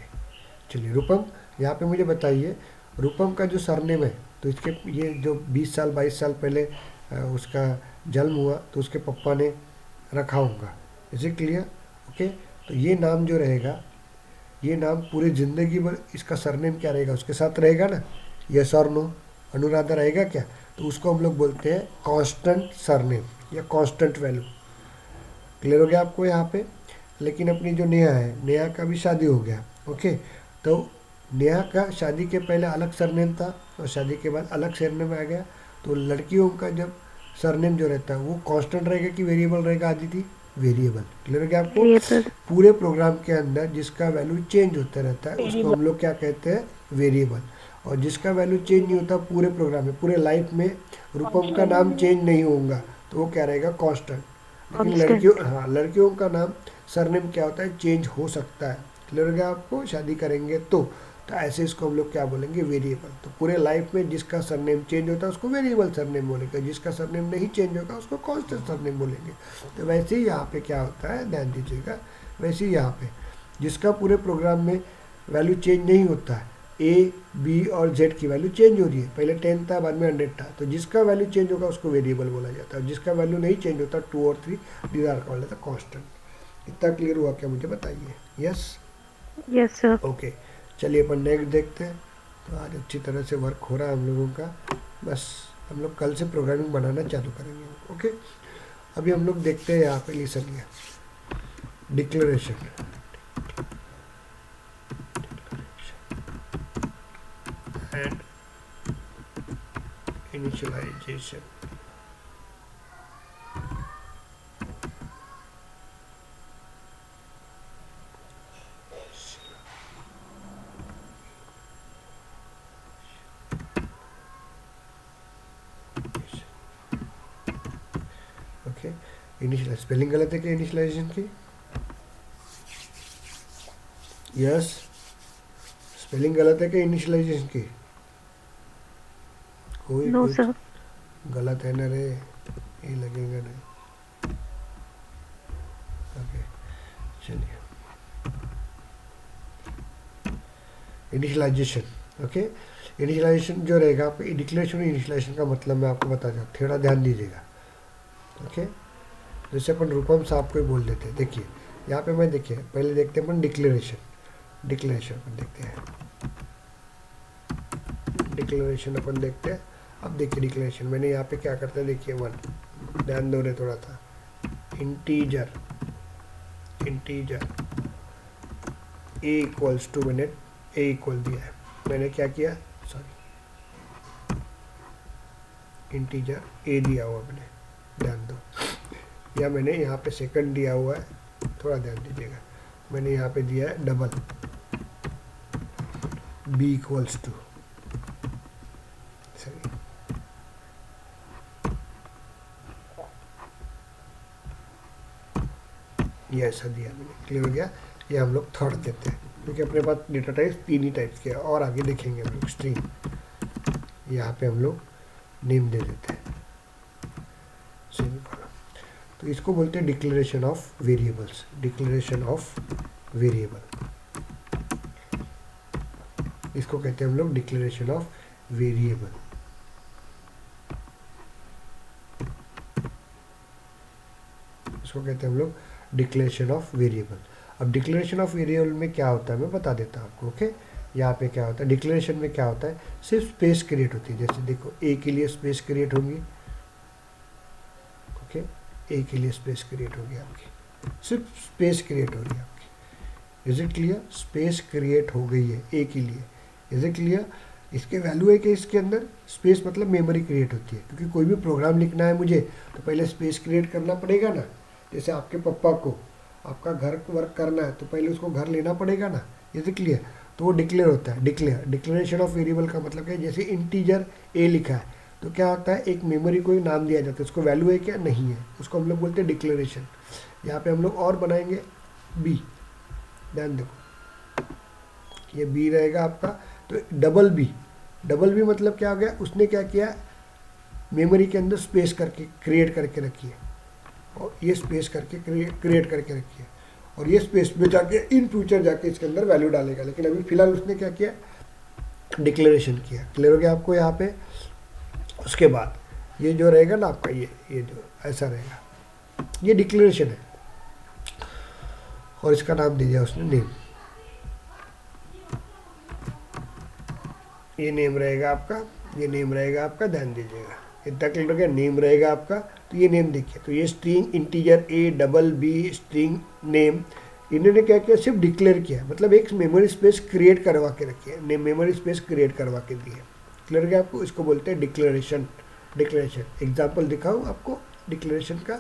Speaker 1: चलिए रूपम, यहाँ पे मुझे बताइए रूपम का जो सरनेम है, तो इसके ये जो 20 साल 22 साल पहले उसका जन्म हुआ तो उसके पापा ने रखा होगा, इज इट क्लियर, ओके। तो ये नाम जो रहेगा, ये नाम पूरी ज़िंदगी भर इसका सरनेम क्या रहेगा, उसके साथ रहेगा ना, यस और नो, अनुराधा रहेगा क्या। तो उसको हम लोग बोलते हैं कांस्टेंट सरनेम या कांस्टेंट वैल्यू। क्लियर हो गया आपको यहाँ पे। लेकिन अपनी जो नेहा है, नेहा का भी शादी हो गया, ओके। तो नेहा का शादी के पहले अलग सरनेम था और शादी के बाद अलग सरनेम आ गया। तो लड़कियों का जब सरनेम जो रहता है वो कांस्टेंट रहेगा कि वेरिएबल रहेगा, आदि थी वेरिएबल। क्लियर हो गया आपको।
Speaker 3: Variable.
Speaker 1: पूरे प्रोग्राम के अंदर जिसका वैल्यू चेंज होता रहता है उसको हम लोग क्या कहते हैं, वेरिएबल। और जिसका वैल्यू चेंज नहीं होता पूरे प्रोग्राम में, पूरे लाइफ में रूपम का नाम चेंज नहीं होगा तो वो क्या रहेगा, कांस्टेंट। लेकिन
Speaker 3: Constant.
Speaker 1: लड़कियों, हाँ, लड़कियों का नाम सरनेम क्या होता है, चेंज हो सकता है। क्लियर हो गया आपको, शादी करेंगे तो ऐसे इसको हम लोग क्या बोलेंगे, वेरिएबल। तो पूरे लाइफ में जिसका सरनेम चेंज होता है उसको वेरिएबल सरनेम बोलेंगे, जिसका सरनेम नहीं चेंज होगा उसको कांस्टेंट सरनेम बोलेंगे। तो वैसे ही यहाँ पे क्या होता है, ध्यान दीजिएगा, वैसे ही यहाँ पे जिसका पूरे प्रोग्राम में वैल्यू चेंज नहीं होता है, ए, बी और जेड की वैल्यू चेंज हो रही है, पहले 10 था बाद में 100 था, तो जिसका वैल्यू चेंज होगा उसको वेरिएबल बोला जाता है। जिसका वैल्यू नहीं चेंज होता 2 और 3 these are called as constant. इतना क्लियर हुआ क्या, मुझे बताइए। Yes,
Speaker 3: Yes, sir.
Speaker 1: ओके। चलिए अपन नेक्स्ट देखते हैं। तो आज अच्छी तरह से वर्क हो रहा है हम लोगों का, बस हम लोग कल से प्रोग्रामिंग बनाना चालू करेंगे, ओके। अभी हम लोग देखते हैं यहाँ पे, लिसन लिया, declaration and initialization. Okay, initialize, spelling गलत है क्या इनिशियलाइजेशन की, यस, स्पेलिंग गलत है क्या इनिशियलाइजेशन की, कोई
Speaker 3: No,
Speaker 1: कुछ
Speaker 3: sir.
Speaker 1: गलत है ना रे, ये लगेगा नहीं, ओके। चलिए इनिशियलाइजेशन, ओके। इनिशियलाइजेशन जो रहेगा, आपको डिक्लेरेशन और इनिशियलाइजेशन का मतलब मैं आपको बता दूँ, थोड़ा ध्यान दीजिएगा, ओके। जैसे अपन रूपम साहब को ही बोल देते हैं, देखिए यहाँ पे मैं, देखिए पहले देखते हैं अपन डिक्लेरेशन, डिक्लेरेशन अपन देखते हैं, डिक्लेरेशन अपन देखते हैं। अब देखिए डिक्लेरेशन मैंने यहाँ पे क्या करता है, देखिए 1, ध्यान दो रहे थोड़ा सा, integer, integer a equals to, मैंने ए इक्वल दिया है, मैंने क्या किया, सॉरी, इंटीजर ए दिया हुआ मैंने, ध्यान दो, या मैंने यहाँ पे सेकंड दिया हुआ है, थोड़ा ध्यान दीजिएगा, मैंने यहाँ पे दिया है डबल बी इक्वल्स टू, सही, ये ऐसा दिया मैंने, क्लियर हो गया। ये हम लोग थर्ड देते हैं क्योंकि अपने पास डेटा टाइप्स 3 ही टाइप्स के हैं, और आगे देखेंगे हम लोग स्ट्रिंग, यहाँ पे हम लोग नेम दे देते हैं सेमीकोलन। तो इसको बोलते हैं declaration of variables, declaration of variable, इसको कहते हैं हम लोग डिक्लेरेशन ऑफ वेरिएबल। इसको कहते हैं हम लोग डिक्लेरेशन ऑफ वेरिएबल। अब डिक्लेरेशन ऑफ वेरिएबल में क्या होता है मैं बता देता हूँ आपको, ओके। यहाँ पे क्या होता है, डिक्लेरेशन में क्या होता है, सिर्फ स्पेस क्रिएट होती है। जैसे देखो ए के लिए स्पेस क्रिएट होंगी, ओके, ए के लिए स्पेस क्रिएट होगी आपकी, सिर्फ स्पेस क्रिएट हो रही है आपकी। Is it clear? Space create हो गई है ए के लिए, इज इट क्लियर? इसके वैल्यू है कि इसके अंदर स्पेस मतलब मेमोरी क्रिएट होती है, क्योंकि कोई भी प्रोग्राम लिखना है मुझे तो पहले स्पेस क्रिएट करना पड़ेगा ना। जैसे आपके पापा को आपका घर वर्क करना है तो पहले उसको घर लेना पड़ेगा ना, इज इट क्लियर? तो वो डिक्लेयर होता है, डिक्लेरेशन ऑफ वेरिएबल का मतलब क्या है, जैसे इंटीजर ए लिखा है तो क्या होता है, एक मेमोरी को ही नाम दिया जाता है, उसको वैल्यू है क्या नहीं है, उसको हम लोग बोलते हैं डिक्लेरेशन। यहाँ पे हम लोग और बनाएंगे बी, ध्यान देखो ये बी रहेगा आपका, तो डबल बी मतलब क्या हो गया, उसने क्या किया, मेमोरी के अंदर स्पेस करके क्रिएट करके रखी है, और ये स्पेस करके क्रिएट करके रखी है, और ये स्पेस में जाके इन फ्यूचर जाके इसके अंदर वैल्यू डालेगा। लेकिन अभी फिलहाल उसने क्या किया, डिक्लेरेशन किया। क्लियर हो गया आपको यहाँ पे? उसके बाद ये जो रहेगा ना आपका, ये जो ऐसा रहेगा, ये डिक्लेरेशन है, और इसका नाम दे दिया उसने नेम। ये नेम रहेगा आपका, ये नेम रहेगा आपका, ध्यान दीजिएगा इतना क्लियर हो गया। नेम रहेगा आपका, तो ये नेम देखिए, तो ये string integer a double b string name, इन्होंने क्या किया, सिर्फ डिक्लेयर किया, मतलब एक मेमोरी स्पेस क्रिएट करवा के रखी है, मेमोरी स्पेस क्रिएट करवा के दी है। क्लियर हो गया आपको? इसको बोलते हैं डिक्लेरेशन। एग्जाम्पल दिखाऊँ आपको डिक्लेरेशन का,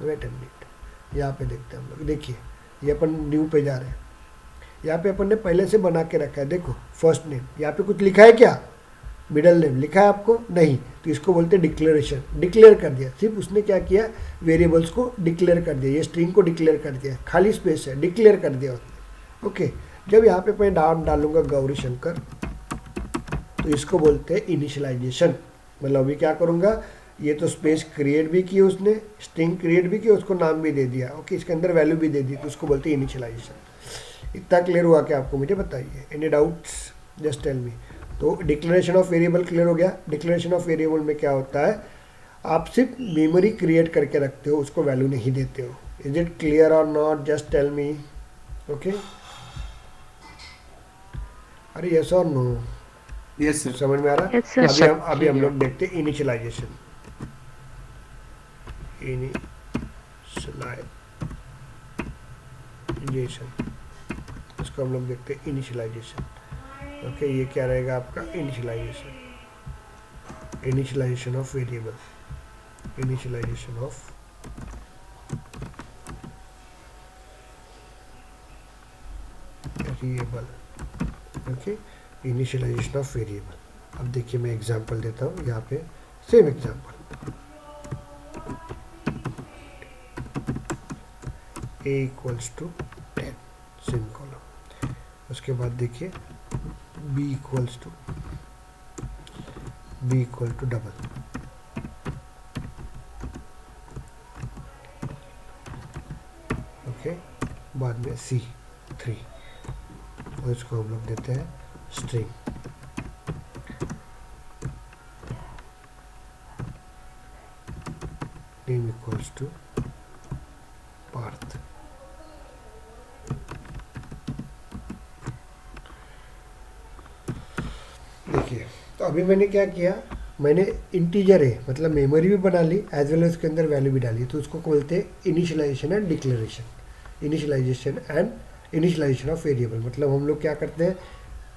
Speaker 1: वेट एंड मिनट, यहाँ पे देखते हैं हम लोग। देखिए ये अपन न्यू पे जा रहे हैं, यहाँ पे अपन ने पहले से बना के रखा है, देखो फर्स्ट नेम, यहाँ पे कुछ लिखा है क्या, मिडल नेम लिखा है आपको नहीं, तो इसको बोलते हैं डिक्लेरेशन। डिक्लेयर कर दिया, सिर्फ उसने क्या किया, वेरिएबल्स को डिक्लेयर कर दिया, ये स्ट्रिंग को डिक्लेयर कर दिया, खाली स्पेस है, डिक्लेयर कर दिया उसने, ओके। जब यहाँ पे मैं नाम डालूंगा गौरी शंकर, तो इसको बोलते हैं इनिशियलाइजेशन। मतलब अभी क्या करूँगा, ये तो स्पेस क्रिएट भी की उसने, स्ट्रिंग क्रिएट भी की, उसको नाम भी दे दिया, ओके, इसके अंदर वैल्यू भी दे दी, तो उसको बोलते हैं इनिशियलाइजेशन। इतना क्लियर हुआ क्या आपको? मुझे बताइए, any doubts just tell me. तो डिक्लेरेशन ऑफ वेरिएबल क्लियर हो गया। डिक्लेरेशन ऑफ वेरिएबल में क्या होता है, आप सिर्फ मेमोरी क्रिएट करके रखते हो, उसको वैल्यू नहीं देते हो। इज इट क्लियर और not? Just tell me, okay. अरे yes or no?
Speaker 2: Yes sir.
Speaker 1: समझ में आ रहा है?
Speaker 3: Yes, sir.
Speaker 1: अभी हम लोग देखते हैं इनिशियलाइजेशन। इसको हम लोग देखते हैं इनिशियलाइजेशन, ओके। ये क्या रहेगा आपका initialization of variable, initialization of variable, okay, initialization of variable. अब देखिए मैं एग्जांपल देता हूँ यहाँ पे, same example, a equals to 10 semicolon. उसके बाद देखिए b equal to double, okay, बाद में c 3, और इसको हम लोग देते हैं string. Name equals to Parth. देखिए तो अभी मैंने क्या किया, मैंने इंटीजर है मतलब मेमोरी भी बना ली, एज वेल उसके अंदर वैल्यू भी डाली, तो उसको बोलते हैं initialization and declaration. Initialization of variable मतलब हम लोग क्या करते हैं,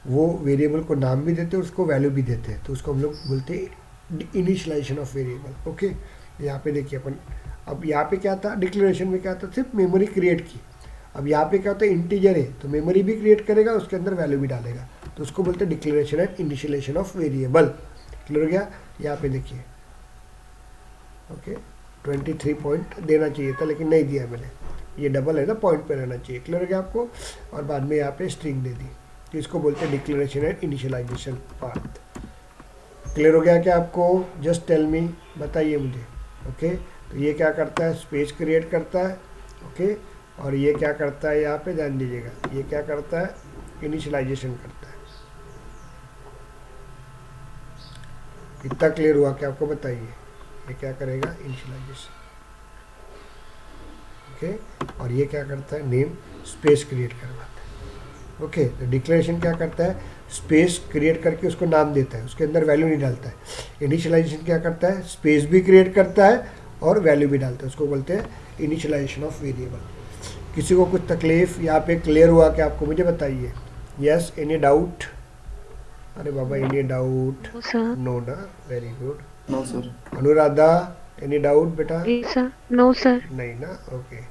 Speaker 1: वो वेरिएबल को नाम भी देते हैं, उसको वैल्यू भी देते हैं, तो उसको हम लोग बोलते हैं इनिशियलाइजेशन ऑफ वेरिएबल। ओके, यहाँ पे देखिए अपन, अब यहाँ पे क्या था, डिक्लेरेशन में क्या था, सिर्फ मेमोरी क्रिएट की। अब यहाँ पे क्या होता है, इंटीजर है तो मेमोरी भी क्रिएट करेगा, उसके अंदर वैल्यू भी डालेगा, तो उसको बोलते हैं declaration and initialization of variable. Clear हो गया? यहाँ पे देखिए, ओके 23 पॉइंट देना चाहिए था लेकिन नहीं दिया मैंने, ये डबल है ना, पॉइंट पे रहना चाहिए। क्लियर हो गया आपको? और बाद में यहाँ पे स्ट्रिंग दे दी, तो इसको बोलते हैं declaration and initialization path. Clear हो गया क्या आपको? जस्ट टेल मी, बताइए मुझे। ओके, तो ये क्या करता है, स्पेस क्रिएट करता है। ओके, और ये क्या करता है, यहाँ पे ध्यान दीजिएगा, ये क्या करता है, इनिशियलाइजेशन करता है। इतना क्लियर हुआ क्या आपको? बताइए, ये क्या करेगा, इनिशियलाइजेशन। ओके, और ये क्या करता है, नेम स्पेस क्रिएट करवाता है। ओके, तो डिक्लेरेशन क्या करता है, स्पेस क्रिएट करके उसको नाम देता है, उसके अंदर वैल्यू नहीं डालता है। इनिशियलाइजेशन क्या करता है, स्पेस भी क्रिएट करता है और वैल्यू भी डालता है, उसको बोलते हैं इनिशियलाइजेशन ऑफ वेरिएबल। किसी को कुछ तकलीफ यहाँ पे क्लियर हुआ क्या आपको? मुझे बताइए। Yes, any doubt? अरे बाबा, एनी डाउट? नो ना, very good.
Speaker 2: No sir.
Speaker 1: Anuradha, any doubt बेटा?
Speaker 3: Sir, no sir.
Speaker 1: नहीं ना, ओके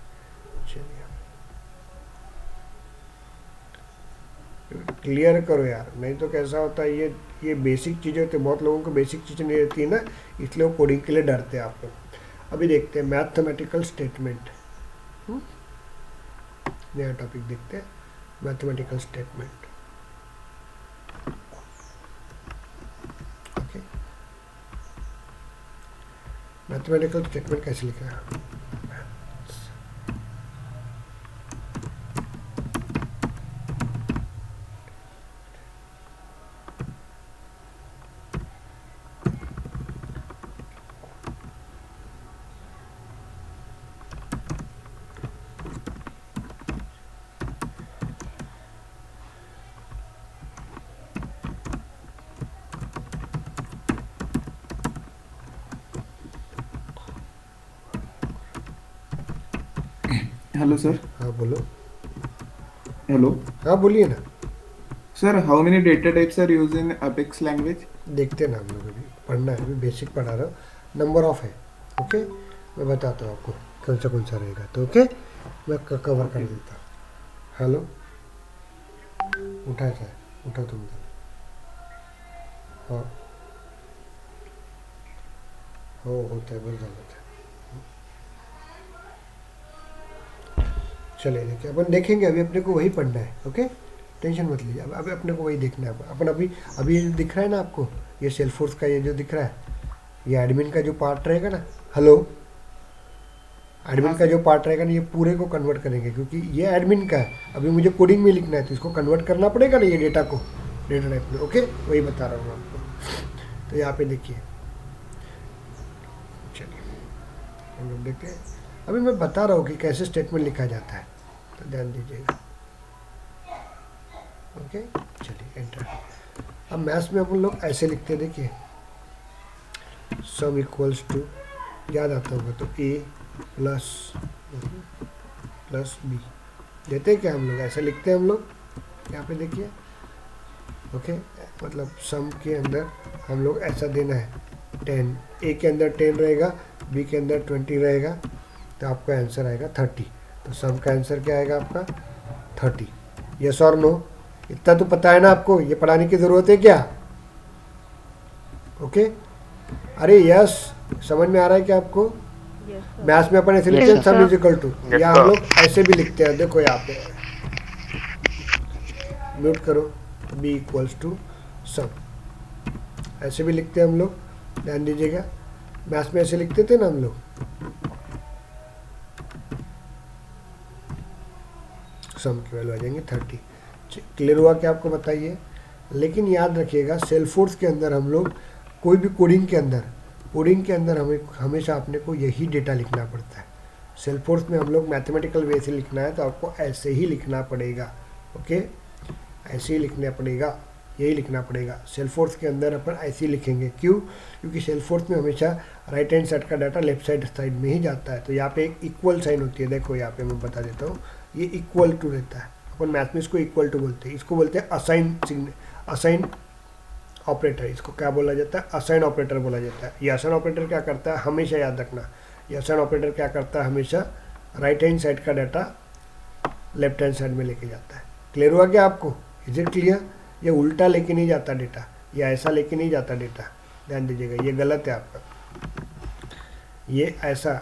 Speaker 1: चलिए क्लियर करो यार, नहीं तो कैसा होता है, ये बेसिक चीज़ें होती है, बहुत लोगों को बेसिक चीज़ें नहीं रहती है ना, इसलिए वो कोडिंग के लिए डरते हैं आप लोग। अभी देखते हैं मैथमेटिकल स्टेटमेंट, नया टॉपिक देखते हैं, mathematical statement. Okay, mathematical statement कैसे लिखा है?
Speaker 2: Hello sir.
Speaker 1: हाँ बोलो।
Speaker 2: हेलो
Speaker 1: हाँ बोलिए ना।
Speaker 2: Sir, how many data types are used in Apex language?
Speaker 1: देखते हैं ना हम लोग, अभी पढ़ना है, अभी बेसिक पढ़ा रहा हूँ, नंबर ऑफ है। ओके, मैं बताता हूँ आपको कौन सा रहेगा, तो ओके मैं कवर कर देता हूँ। हेलो, उठा क्या, उठा तुम तो। हाँ हो, होता है, बहुत गलत है। चलिए देखिए, अपन देखेंगे, अभी अपने को वही पढ़ना है। ओके, टेंशन मत लीजिए, अब अभी अपने को वही देखना है। अपन अभी अभी दिख रहा है ना आपको, ये सेल्फोर्स का ये जो दिख रहा है, ये एडमिन का जो पार्ट रहेगा ना, हेलो, एडमिन का जो पार्ट रहेगा ना, ये पूरे को कन्वर्ट करेंगे, क्योंकि ये एडमिन का है। अभी मुझे कोडिंग में लिखना है, तो इसको कन्वर्ट करना पड़ेगा ना, ये डेटा को डेटा टाइप में। ओके, वही बता रहा हूँ आपको। तो यहाँ पे देखिए, चलिए हम लोग देखते हैं। अभी मैं बता रहा हूँ कि कैसे स्टेटमेंट लिखा जाता है, तो ध्यान दीजिएगा। ओके, चलिए एंटर। अब मैथ्स में अपन लोग ऐसे लिखते हैं, देखिए, सम इक्वल्स टू, याद आता होगा, तो ए प्लस बी देते हैं क्या हम लोग, ऐसे लिखते हैं हम लोग। यहाँ पे देखिए, ओके, मतलब सम के अंदर हम लोग ऐसा देना है 10, ए के अंदर 10 रहेगा, बी के अंदर 20 रहेगा, तो आपका आंसर आएगा 30। तो सम का आंसर क्या आएगा आपका 30। Yes or no? इतना तो पता है ना आपको, ये पढ़ाने की ज़रूरत है क्या? ओके, अरे यस, समझ में आ रहा है क्या आपको? मैथ्स में अपन ऐसे लिखते हैं, सम इज इक्वल टू, या हम लोग ऐसे भी लिखते हैं, देखो यहाँ पे, म्यूट करो, बी इक्वल्स टू सम, ऐसे भी लिखते हैं हम लोग, ध्यान दीजिएगा। मैथ्स में ऐसे लिखते थे ना हम लोग, सम की वैल्यू आ जाएंगे 30। क्लियर हुआ क्या आपको? बताइए। लेकिन याद रखिएगा, सेल्फोर्स के अंदर हम लोग कोई भी कोडिंग के अंदर हमें हमेशा अपने को यही डेटा लिखना पड़ता है। सेल्फोर्स में हम लोग मैथमेटिकल वे से लिखना है, तो आपको ऐसे ही लिखना पड़ेगा। ओके, ऐसे ही लिखना पड़ेगा, यही लिखना पड़ेगा। सेल्फोर्स के अंदर अपन ऐसे ही लिखेंगे, क्यों? क्योंकि सेल्फोर्स में हमेशा राइट हैंड साइड का डाटा लेफ्ट साइड में ही जाता है। तो यहाँ पे एक इक्वल साइन होती है, देखो यहाँ पे मैं बता देता हूँ, ये इक्वल टू रहता है। अपन मैथ में इसको इक्वल टू बोलते हैं, इसको बोलते हैं असाइन ऑपरेटर, इसको क्या बोला जाता है, असाइन ऑपरेटर बोला जाता है। ये असाइन ऑपरेटर क्या करता है, हमेशा याद रखना, ये असाइन ऑपरेटर क्या करता है, हमेशा राइट हैंड साइड का डाटा लेफ्ट हैंड साइड में लेके जाता है। क्लियर हुआ क्या आपको, इज इट क्लियर? ये उल्टा लेके नहीं जाता डेटा, या ऐसा लेके नहीं जाता डेटा, ध्यान दीजिएगा, ये गलत है आपका। ये ऐसा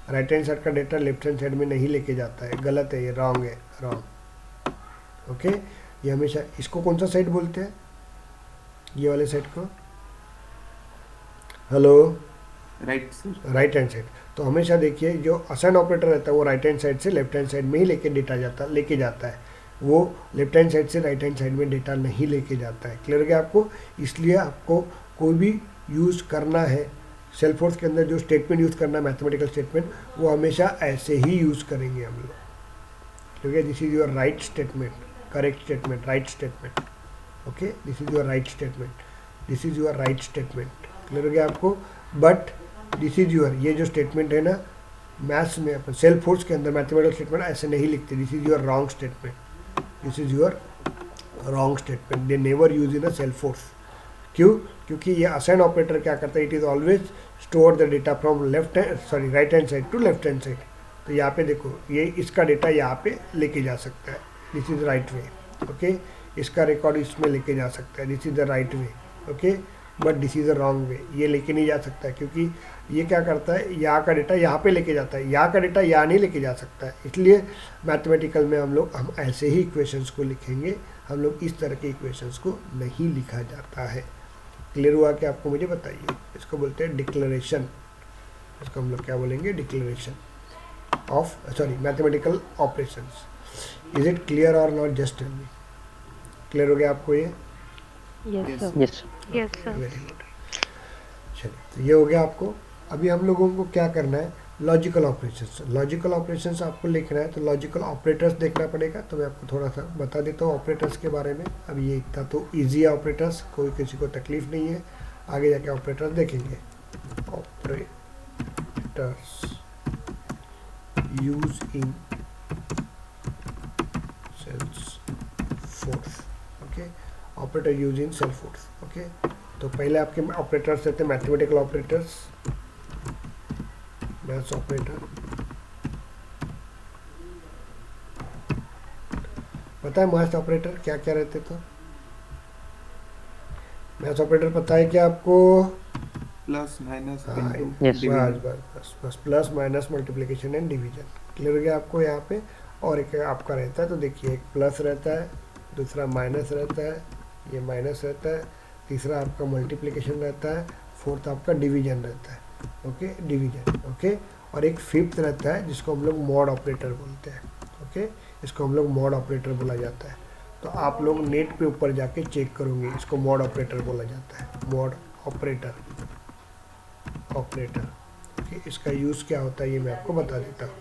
Speaker 1: राइट हैंड साइड का डेटा लेफ्ट हैंड साइड में नहीं लेके जाता है, गलत है, ये रॉन्ग है, रॉन्ग। ओके, ये हमेशा, इसको कौन सा साइड बोलते हैं, ये वाले साइड को, hello,
Speaker 2: right sir.
Speaker 1: Right hand side. तो हमेशा देखिए जो असाइन ऑपरेटर रहता है वो राइट हैंड साइड से लेफ्ट हैंड साइड में ही लेके जाता है, वो लेफ्ट हैंड साइड से राइट हैंड साइड में डेटा नहीं लेके जाता है। क्लियर है आपको? इसलिए आपको कोई भी यूज़ करना है सेल्फोर्स के अंदर, जो स्टेटमेंट यूज़ करना है मैथमेटिकल स्टेटमेंट, वो हमेशा ऐसे ही यूज़ करेंगे हम लोग, क्योंकि this is your right statement, correct statement, right statement. Okay, this is your right statement, this is your right statement. Clear हो गया आपको? बट दिस इज़ योर, ये जो स्टेटमेंट है ना, मैथ्स में अपन सेल्फोर्स के अंदर मैथमेटिकल स्टेटमेंट ऐसे नहीं लिखते, this is your wrong statement, this is your wrong statement, they never use in a Salesforce. क्यों? क्योंकि ये असाइन ऑपरेटर क्या करता है, it is always store the data from right hand side to left hand side. तो यहाँ पे देखो, ये इसका डेटा यहाँ पे लेके जा सकता है, this is right way. Okay, इसका रिकॉर्ड इसमें लेके जा सकता है, this is the right way. Okay, but this is the wrong way, ये लेके नहीं जा सकता है, क्योंकि ये क्या करता है, यहाँ का डेटा यहाँ पे लेके जाता है, यहाँ का डेटा यहाँ नहीं लेके जा सकता है। इसलिए मैथमेटिकल में हम ऐसे ही इक्वेशंस को लिखेंगे, हम लोग इस तरह के इक्वेशंस को नहीं लिखा जाता है। क्लियर हुआ कि आपको? मुझे बताइए, इसको बोलते हैं डिक्लेरेशन, इसको हम लोग क्या बोलेंगे, declaration of mathematical operations. Is it clear और not? Just tell me. Clear हो गया आपको ये?
Speaker 3: Yes, sir.
Speaker 4: Yes.
Speaker 3: Yes, sir.
Speaker 1: Very good. चलिए, तो ये हो गया आपको। अभी हम लोगों को क्या करना है, लॉजिकल ऑपरेशंस। लॉजिकल ऑपरेशंस आपको लिखना है, तो लॉजिकल ऑपरेटर्स देखना पड़ेगा। तो मैं आपको थोड़ा सा बता देता हूँ ऑपरेटर्स के बारे में। अब ये इतना तो ईजी है ऑपरेटर्स, कोई किसी को तकलीफ नहीं है, आगे जाके ऑपरेटर्स देखेंगे। Operators use in Salesforce. Okay, operator use in Salesforce. Okay, तो पहले आपके ऑपरेटर्स रहते हैं मैथमेटिकल ऑपरेटर्स, मैथ्स ऑपरेटर। पता है मैथ्स ऑपरेटर क्या क्या रहते? तो मैथ्स ऑपरेटर पता है क्या आपको?
Speaker 2: प्लस माइनस
Speaker 1: हाँ,
Speaker 4: Yes.
Speaker 1: बस plus minus multiplication and division. Clear हो गया आपको यहाँ पे? और एक आपका रहता है, तो देखिए एक प्लस रहता है, दूसरा माइनस रहता है, ये माइनस रहता है, तीसरा आपका मल्टीप्लिकेशन रहता है, फोर्थ आपका डिवीजन रहता है। Okay, division. ओके, और एक फिफ्थ रहता है जिसको हम लोग मॉड ऑपरेटर बोलते हैं। ओके, इसको हम लोग मॉड ऑपरेटर बोला जाता है। तो आप लोग नेट पे ऊपर जाके चेक करोगे, इसको मॉड ऑपरेटर बोला जाता है, मॉड ऑपरेटर। ऑपरेटर, ओके, इसका यूज़ क्या होता है ये मैं आपको बता देता हूँ,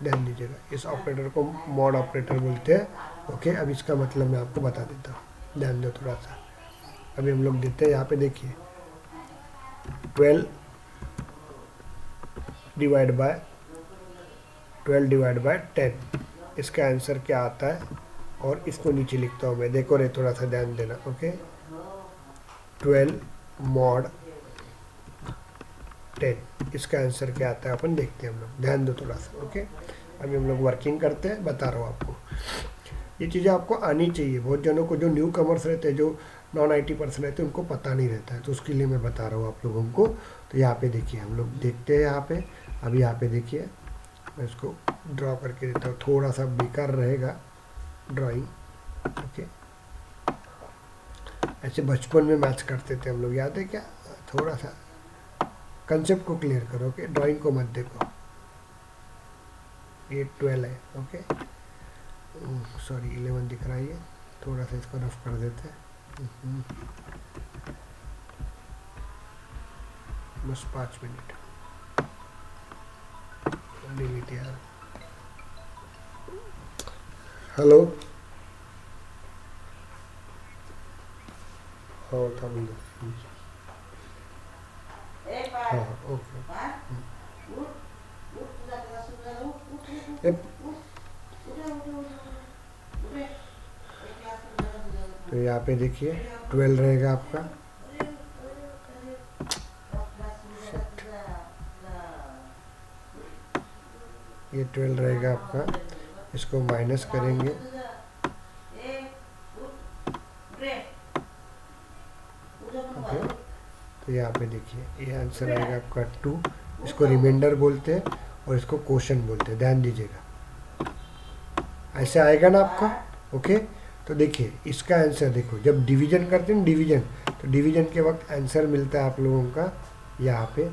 Speaker 1: ध्यान दीजिएगा। इस ऑपरेटर को मॉड ऑपरेटर बोलते हैं। ओके, अब इसका मतलब मैं आपको बता देता हूँ, ध्यान दो थोड़ा सा। अभी हम लोग देते हैं, यहाँ पे देखिए 12 डिवाइड बाय 10, इसका आंसर क्या आता है, और इसको नीचे लिखता हूँ मैं, देखो रे, थोड़ा सा ध्यान देना। ओके, 12 मॉड 10, इसका आंसर क्या आता है अपन देखते हैं हम लोग, ध्यान दो थोड़ा सा। ओके, अभी हम लोग वर्किंग करते हैं, बता रहा हूँ आपको। ये चीज़ें आपको आनी चाहिए। बहुत जनों को, जो न्यू कमर्स रहते हैं, जो नॉन IT पर्सन रहते हैं, उनको पता नहीं रहता है, तो उसके लिए मैं बता रहा हूँ आप लोगों को। तो यहाँ पे देखिए, हम लोग देखते हैं यहाँ पे। अभी यहाँ पे देखिए, मैं इसको ड्रॉ करके देता हूँ, थोड़ा सा बेकार रहेगा ड्राइंग। ओके, ऐसे बचपन में मैथ्स करते थे हम लोग, याद है क्या? थोड़ा सा कंसेप्ट को क्लियर करो। ओके, ड्राइंग को मत देखो। ये 12 है। ओके, सॉरी 11 दिख रहा है, ये थोड़ा सा इसको रफ कर देते हैं। बस 5 मिनट डिलीट यार। हेलो, हाँ थम दो। हाँ, ओके। तो यहाँ पे देखिए 12 रहेगा आपका, ये 12 रहेगा आपका, इसको माइनस करेंगे, ओके। तो यहाँ पे देखिए ये आंसर आएगा आपका 2, इसको रिमाइंडर बोलते हैं और इसको क्वेश्चन बोलते हैं, ध्यान दीजिएगा, ऐसे आएगा ना आपका, ओके। तो देखिए इसका आंसर देखो, जब डिवीजन करते हैं ना डिवीजन, तो डिवीजन के वक्त आंसर मिलता है आप लोगों का यहाँ पे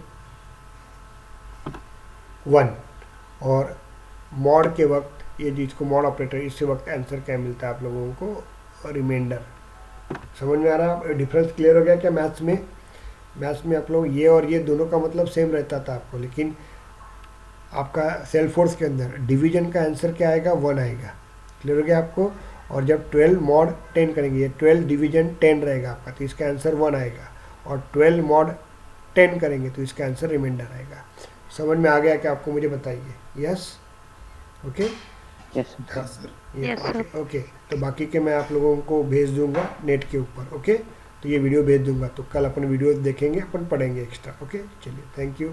Speaker 1: 1, और मॉड के वक्त, ये जिसको मॉड ऑपरेटर, इसी वक्त आंसर क्या मिलता है आप लोगों को, रिमाइंडर। समझ में आ रहा है? डिफरेंस क्लियर हो गया क्या मैथ्स में? मैथ्स में आप लोग ये और ये दोनों का मतलब सेम रहता था आपको, लेकिन आपका सेल फोर्स के अंदर डिवीजन का आंसर क्या आएगा, 1 आएगा। क्लियर हो गया आपको? और जब 12 मॉड 10 करेंगे, ये 12 डिवीजन 10 रहेगा आपका, तो इसका आंसर 1 आएगा, और 12 मॉड 10 करेंगे तो इसका आंसर रिमाइंडर आएगा। समझ में आ गया क्या आपको? मुझे बताइए। Yes, okay.
Speaker 3: Yes, sir.
Speaker 2: हाँ सर।
Speaker 3: Yes, sir.
Speaker 1: ओके, तो बाकी के मैं आप लोगों को भेज दूंगा नेट के ऊपर, ओके। तो ये वीडियो भेज दूंगा, तो कल अपन वीडियो देखेंगे, अपन पढ़ेंगे एक्स्ट्रा, ओके। चलिए, थैंक यू।